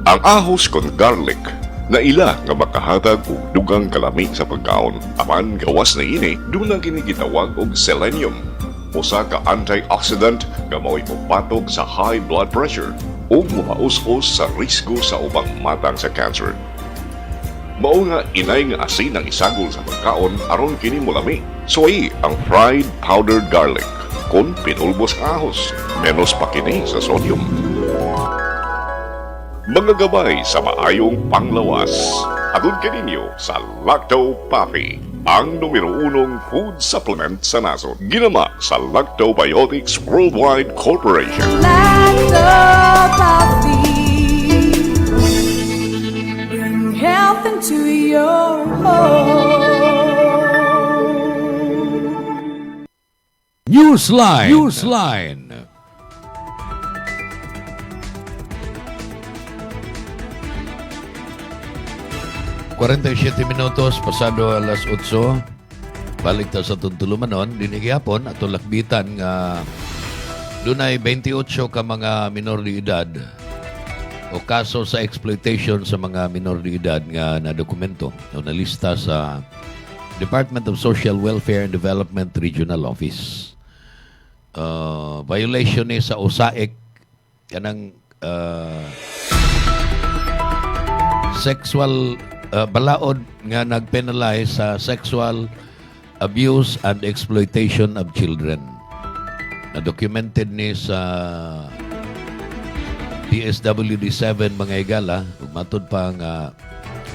Ang ahos kon garlic na ila nga makahatag og dugang kalami sa pagkaon. Aman gawas na ini dunang ginigitawag og selenium, usa ka antioxidant nga mao'y mopatok sa high blood pressure ug mopaus-os sa risgo sa ubang matang sa cancer. Mao nga inay nga asin ang isagol sa pagkaon aron kini molami. Suway ang fried powdered garlic kon pinulbos ka ahos, menos pa kini sa sodium. Mga gabay sa maayong panglawas. Atun kaninyo sa Lactopafi, ang numero 1 food supplement sa nason. Ginama sa Lactobiotics Worldwide Corporation. Bring health into your home. Newsline. 47 minutos pasado alas 8. Balik ta sa tuntulumanon dinig hapon ato lakbitan nga dunay 28 ka mga minor de edad o kaso sa exploitation sa mga minor de edad nga na dokumento o nalista sa Department of Social Welfare and Development Regional Office. Violation ni sa USAIC kanang sexual balaod nga nagpenalize sa sexual abuse and exploitation of children. Na documented ni sa DSWD-7 mga higala, matod pa nga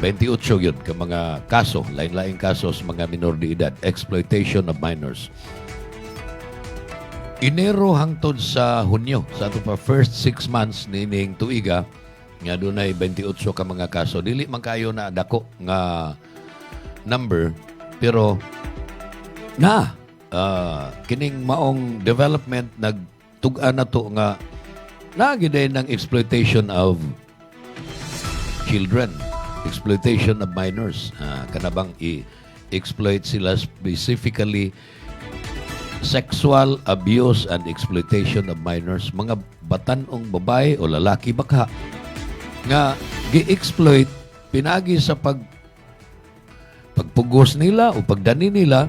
28 yun ka mga kaso, lain-laing kaso sa mga minor de edad, exploitation of minors. Enero hangtod sa Hunyo, sa ato pa first 6 months nining tuiga, nga dunay 28 ka mga kaso. Dili man kayo na dako nga number, pero kining maong development nagtug-an na to nga nagiday ng exploitation of children, exploitation of minors. Kanabang i-exploit sila, specifically sexual abuse and exploitation of minors, mga batanong babae o lalaki baka nga gi-exploit pinagi sa pagpugos nila o pagdani nila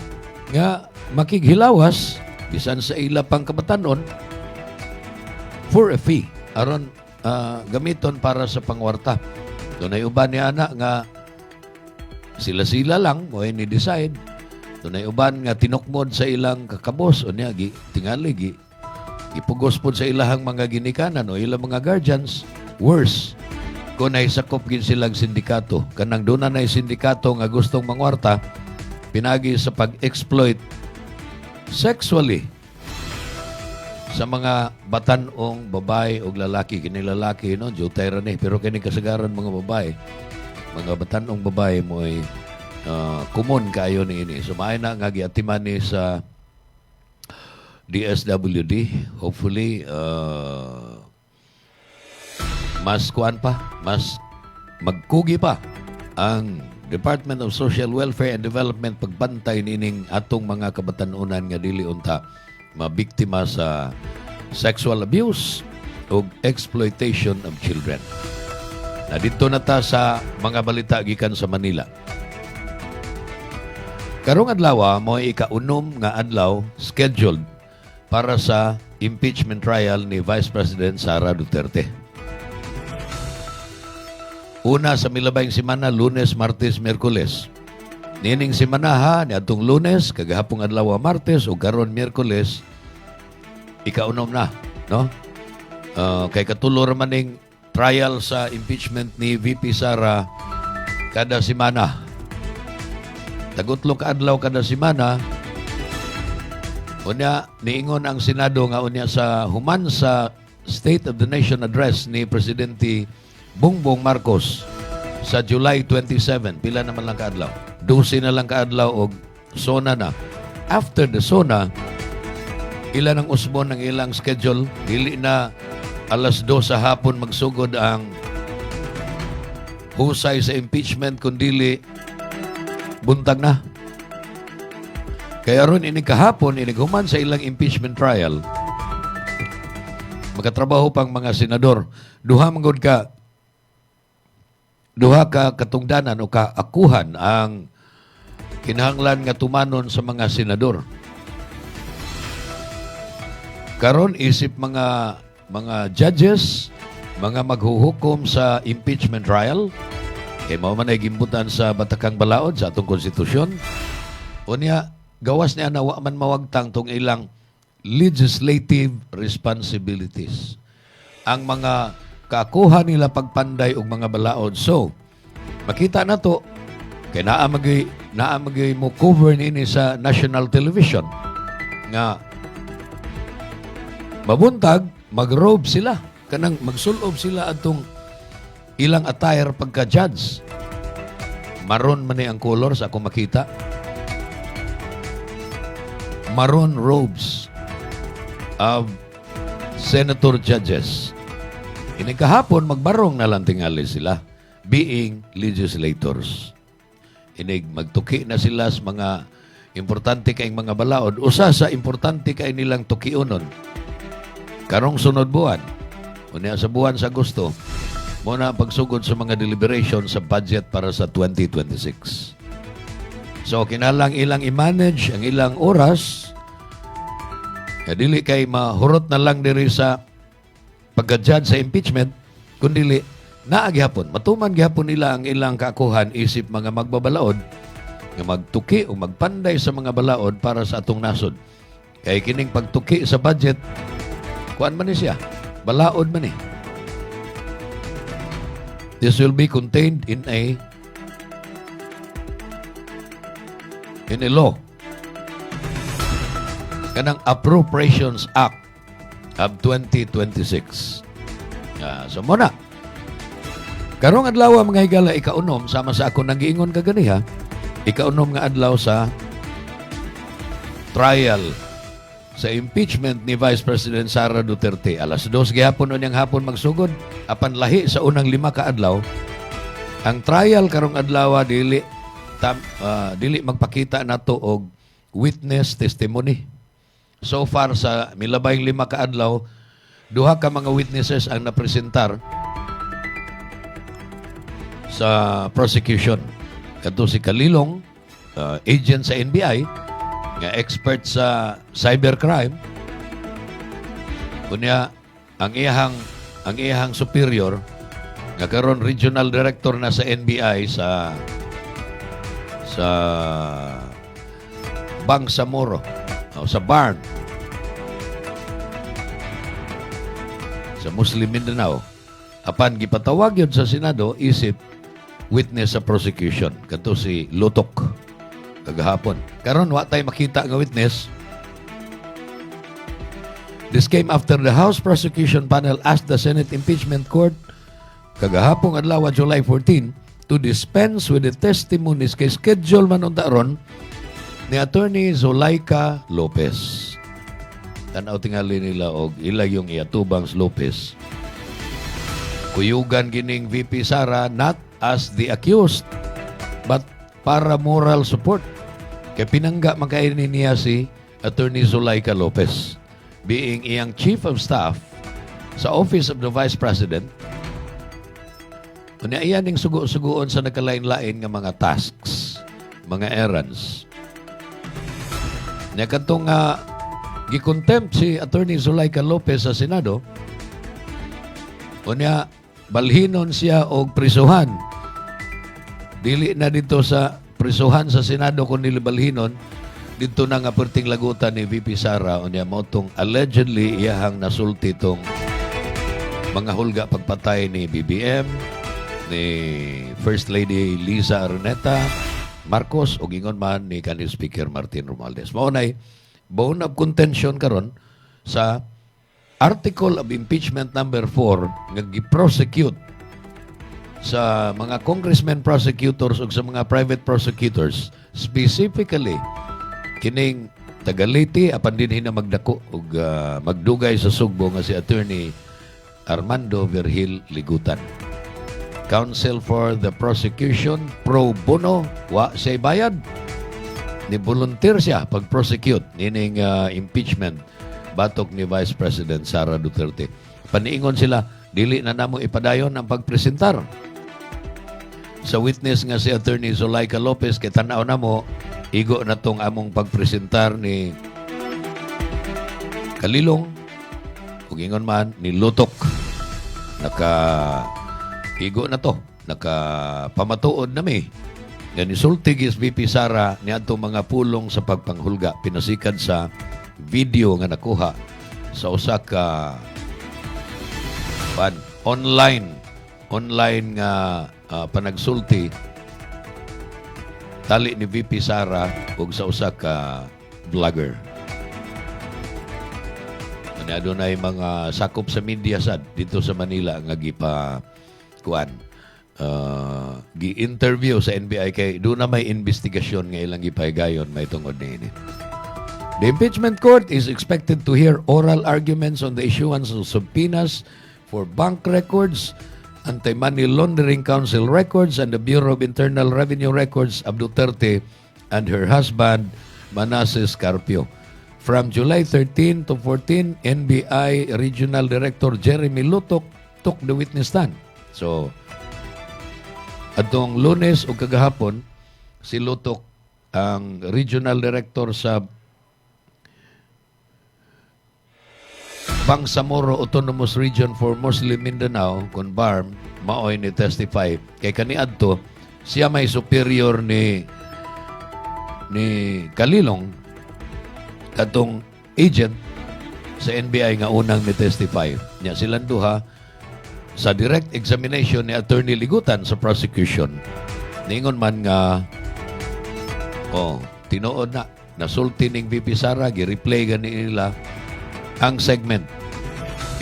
nga makighilawas bisan sa ila pang kabatanon for a fee aron gamiton para sa pangwarta. Dunay uban ni ana nga sila-sila lang mo ni decide. Dunay uban nga tinukmod sa ilang kakabos o niya tingali ipugos pod sa ilahang mga ginikanan o ilang mga guardians. Worse, kung naisakop gin silang sindikato, kanang doon na sindikato nga gustong mangwarta, pinagi sa pag-exploit sexually sa mga batanong babae o lalaki. Kini lalaki, no? Jutay rin pero kini kasagaran mga babae. Mga batanong babae mo ay kumon kayo ni ini. Sumay na nga giatiman ni sa DSWD. Hopefully, mas kuan pa, mas magkugi pa ang Department of Social Welfare and Development pagbantay nining atong mga kabatanunan nga dili unta mabiktima sa sexual abuse o exploitation of children. Na dito na ta sa mga balita gikan sa Manila. Karong adlaw mo ikaunom nga adlaw scheduled para sa impeachment trial ni Vice President Sara Duterte. Una sa milabayng semana, Lunes, Martes, Miyerkules. Nining semana ni atong Lunes, kagahapong adlaw Martes o karon Miyerkules, ikaunom na, no? Kay katulo ra maning trial sa impeachment ni VP Sara kada semana. Tagutlo ka adlaw kada semana. Unya niingon ang Senado nga unya sa human sa State of the Nation address ni Presidente Bongbong Marcos sa July 27. Pila naman lang kaadlaw? 12 na lang kaadlaw o SONA na. After the SONA, ilan ang usbon ng ilang schedule. Dili na alas 2 sa hapon magsugod ang husay sa impeachment, kundi buntag na. Kaya ron ini kahapon, inighuman sa ilang impeachment trial, makatrabaho pang mga senador. Duha ka katungdanan o kaakuhan ang kinahanglan nga tumanon sa mga senador. Karon isip mga judges, mga maghuhukom sa impeachment trial, kay mao man ay gimbutan sa Batakang Balaod sa atong konstitusyon. Unya gawas niya na wa man mawagtang tong ilang legislative responsibilities. Ang mga kaakuhan nila pagpanday og mga balaod. So, makita na to, kay naa naamagay mo cover nini sa national television nga mabuntag mag-robe sila kanang magsulob sila atong ilang attire pagka-judge. Maroon man ang color sa akong makita. Maroon robes of senator judges. Kahapon magbarong na lang tingali sila being legislators. Magtuki na sila sa mga importante kayong mga balaod. Usa sa importante kay nilang tukiunon. Karong sunod buwan, unya sa buwan sa Agosto, muna pagsugod sa mga deliberation sa budget para sa 2026. So, kinalang ilang i-manage ang ilang oras, dili kay mahurot na lang diri sa pagka-judge sa impeachment, kundili naagihapon, matuman gihapon nila ang ilang kaakuhan isip mga magbabalaod nga magtuki o magpanday sa mga balaod para sa atong nasod. Kay kining pagtuki sa budget, kuan man ni siya, balaod man ni. This will be contained in a law. Kanang Appropriations Act of 2026. So muna. Karong adlaw mga higala ikaunom sama sa ako nang giingon kaganiha, ikaunom nga adlaw sa trial sa impeachment ni Vice President Sara Duterte. Alas 2 gihapon unyang hapon magsugod apan lahi sa unang 5 ka adlaw. Ang trial karong adlaw dili magpakita nato og witness testimony. So far sa milabayng 5 ka adlaw, duha ka mga witnesses ang napresentar sa prosecution. Kadto si Kalilong, agent sa NBI, nga expert sa cybercrime. Kunya ang iyahang superior nga karon regional director na sa NBI sa Bangsamoro o sa Barn sa Muslim Mindanao. Apan gipatawag yun sa Senado isip witness sa prosecution. Kadto si Lutok kagahapon. Karon wa tay makita nga witness. This came after the House Prosecution Panel asked the Senate Impeachment Court kagahapon adlaw July 14 to dispense with the testimonies kay schedule man unta ron ni Attorney Zulaika Lopez. Tanaw tingali nila og ila yung iatubang Lopez. Kuyugan gining VP Sara not as the accused but para moral support. Kaya pinangga makainin niya si Attorney Zulaika Lopez being iyang Chief of Staff sa Office of the Vice President. Kunya iyan yung sugo-sugoon sa nagkalain-lain nga mga tasks, mga errands. Nya katong gikontempt si Attorney Zulaika Lopez sa Senado, kunya balhinon siya og prisuhan. Dili na dito sa prisuhan sa Senado kung nilibalhinon, dito na nga perting lagutan ni VP Sara unya mo tong allegedly iyahang nasulti tong mga hulga pagpatay ni BBM, ni First Lady Liza Araneta Marcos o gingon man ni kanhi Speaker Martin Romualdez. Maunay bone of contention karon sa Article of Impeachment number 4 nga gi-prosecute sa mga congressmen prosecutors o sa mga private prosecutors, specifically kining taga-Leyte apan dinhi na magdako og magdugay sa Sugbo nga si Attorney Armando Vergil Ligutan. Counsel for the prosecution pro bono, wa siya bayad. Ni volunteer siya pag-prosecute nining impeachment batok ni Vice President Sara Duterte. Paniingon sila, dili na namo ipadayon ang pagpresentar sa witness nga si Attorney Zulaika Lopez kay tanaw na mo igo na tong among pagpresentar ni Kalilong ug ingon man ni Lutok igo na to pamatuod na mi nga nisultig is VP Sara niadto mga pulong sa pagpanghulga pinasikad sa video nga nakuha sa usa ka online nga panagsulti tali ni VP Sara ug sa usa ka vlogger. Adunay mga sakop sa media sad dito sa Manila nga gipa kuan gi-interview sa NBI kay doon na may investigasyon nga ilang gipahigayon may tungod niini. The impeachment court is expected to hear oral arguments on the issuance of subpoenas for bank records, Anti-Money Laundering Council records, and the Bureau of Internal Revenue records of Duterte and her husband, Manasseh Carpio. From July 13 to 14, NBI Regional Director Jeremy Lutok took the witness stand. So, atong Lunes o kagahapon, si Lutok ang Regional Director sa Bangsamoro Autonomous Region for Muslim Mindanao, kung BARM, maoy ni testify. Kay kaniadto, siya may superior ni Kalilong, katong agent sa NBI nga unang ni testify. Nya silang duha sa direct examination ni Attorney Ligutan sa prosecution. Ningon man nga tinuod na nasulti ning VP Sara, gi-replay gani nila ang segment.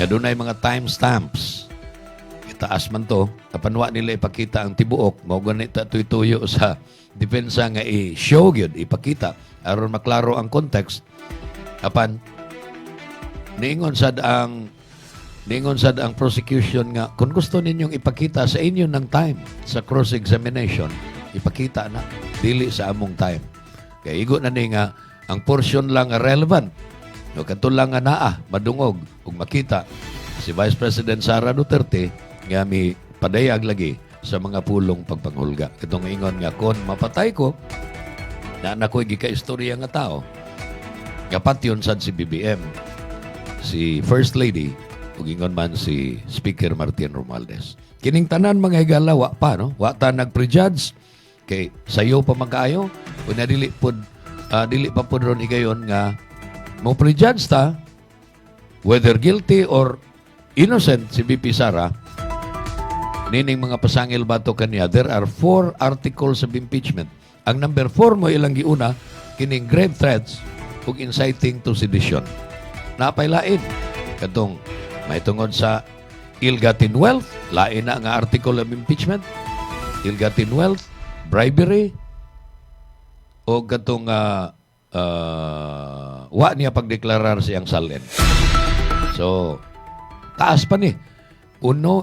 Nga doon ay mga timestamps. Itaas man to, kapanwa nila ipakita ang tibuok, mao ganit tuyo sa depensa nga i-show gyud, ipakita aron maklaro ang context. Apan niingon sad ang prosecution nga kung gusto ninyong ipakita sa inyo ng time sa cross-examination, ipakita na dili sa among time. Kaya igo na ni nga ang portion lang nga relevant. No, kanto lang nga naa madungog ug makita si Vice President Sara Duterte nga mi padayag lagi sa mga pulong pagpanghulga. Katong ingon nga kon mapatay ko na nakoy gika-istorya nga tao. Kapat yun sad si BBM, si First Lady, ug ingon man si Speaker Martin Romualdez. Kining tanan mga higala, wa pa, no? Wa ta nag-prejudge, kay sayo pa magkaayo, kung dili pa po ron higayon nga, mo prejudge ta, whether guilty or innocent si BP Sara, nining mga pasangil bato kaniya, there are 4 articles of impeachment. Ang number 4 mo ilang giuna, kining grave threats, ug inciting to sedition. Napay lain. Katong may tungod sa ill-gotten wealth, lain na nga article of impeachment, ill-gotten wealth, bribery, o katong wa niya pagdeklarar siyang salen. So, taas pa ni.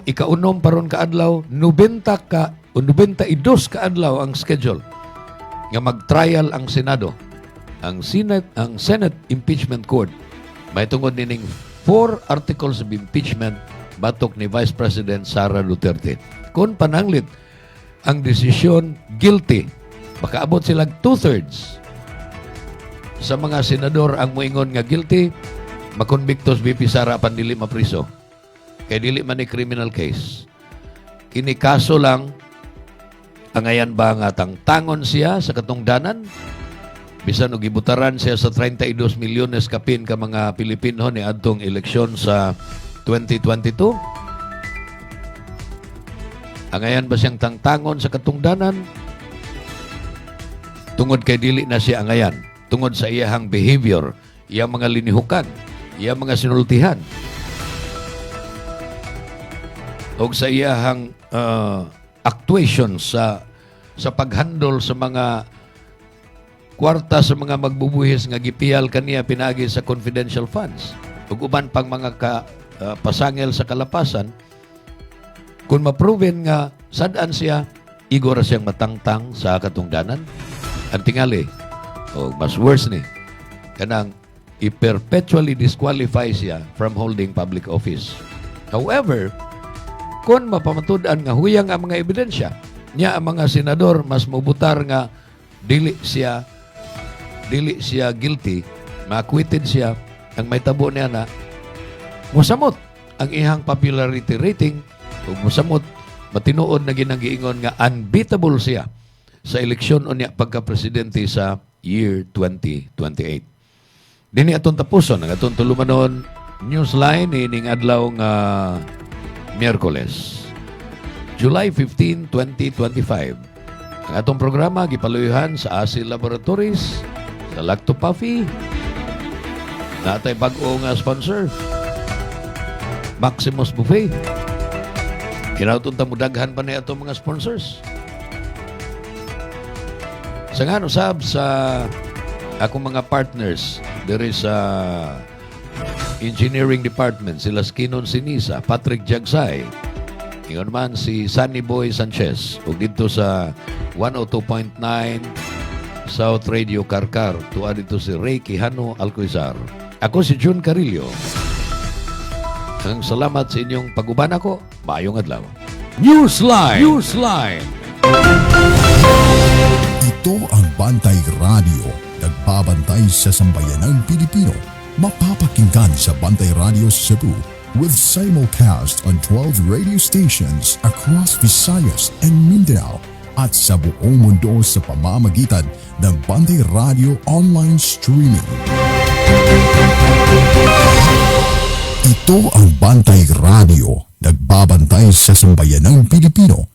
Ika-unom paron kaadlaw, 92 kaadlaw ang schedule nga mag-trial ang Senado. Ang Senate Impeachment Court may tungod nining 4 articles of impeachment batok ni Vice President Sara Duterte. Kung pananglit ang desisyon guilty, makaabot sila 2/3 sa mga senador ang moingon nga guilty, makonbiktos VP Sara apan dili mapriso. Kay dili man ni criminal case. Kini kaso lang ang ayan ba nga tangon siya sa katungdanan, bisan og gibutaran siya sa 32 milyones kapin ka mga Pilipino ni adtong eleksyon sa 2022. Ang ayan ba siyang tangon sa katungdanan? Tungod kay dili na siya angayan, tungod sa iyahang behavior, iyang mga linihukan, iyang mga sinultihan, o sa iyahang actuation sa paghandle sa mga kwarta sa mga magbubuhis nga gipiyal kaniya pinagi sa confidential funds. Ug uban pang mga pasangil sa kalapasan, kung ma-proven nga sad-an siya, igora siyang matangtang sa katungdanan. Ang tingali, o mas worse ni, kanang i-perpetually disqualify siya from holding public office. However, kung mapamatud-an nga huyang ang mga ebidensya, niya ang mga senador mas mubutar nga dili siya guilty, ma-acquitted siya, ang may tabo niya na musamot ang ihang popularity rating ug musamot matinuod na ginanggiingon nga unbeatable siya sa eleksyon unya pagka-presidente sa year 2028. Dini atong tapuson ang atong tulumanon newsline ining adlaw nga Miyerkules, July 15, 2025. Ang atong programa gipaluyuhan sa ASI Laboratories, sa Lacto Puffy. Natay bag-o nga sponsor, Maximus Buffet. Kinautun ta mudaghan pa na itong mga sponsors. Sa nga usab sa akong mga partners, there is engineering department, sila Skinon Sinisa, Patrick Jagsay, ingon man si Sunny Boy Sanchez, ug dito sa 102.9 South Radio Karkar, tuwa dito si Ray Quijano Alcoizar. Ako si June Carillo. Ang salamat sa inyong pag-uban ako. Maayong adlaw. Newsline! Newsline! Ito ang Bantay Radio, nagbabantay sa sambayanang Pilipino. Mapapakinggan sa Bantay Radio Cebu with simulcast on 12 radio stations across Visayas and Mindanao at sa buong mundo sa pamamagitan ng Bantay Radio online streaming. Ito ang Bantay Radio, nagbabantay sa sambayanang Pilipino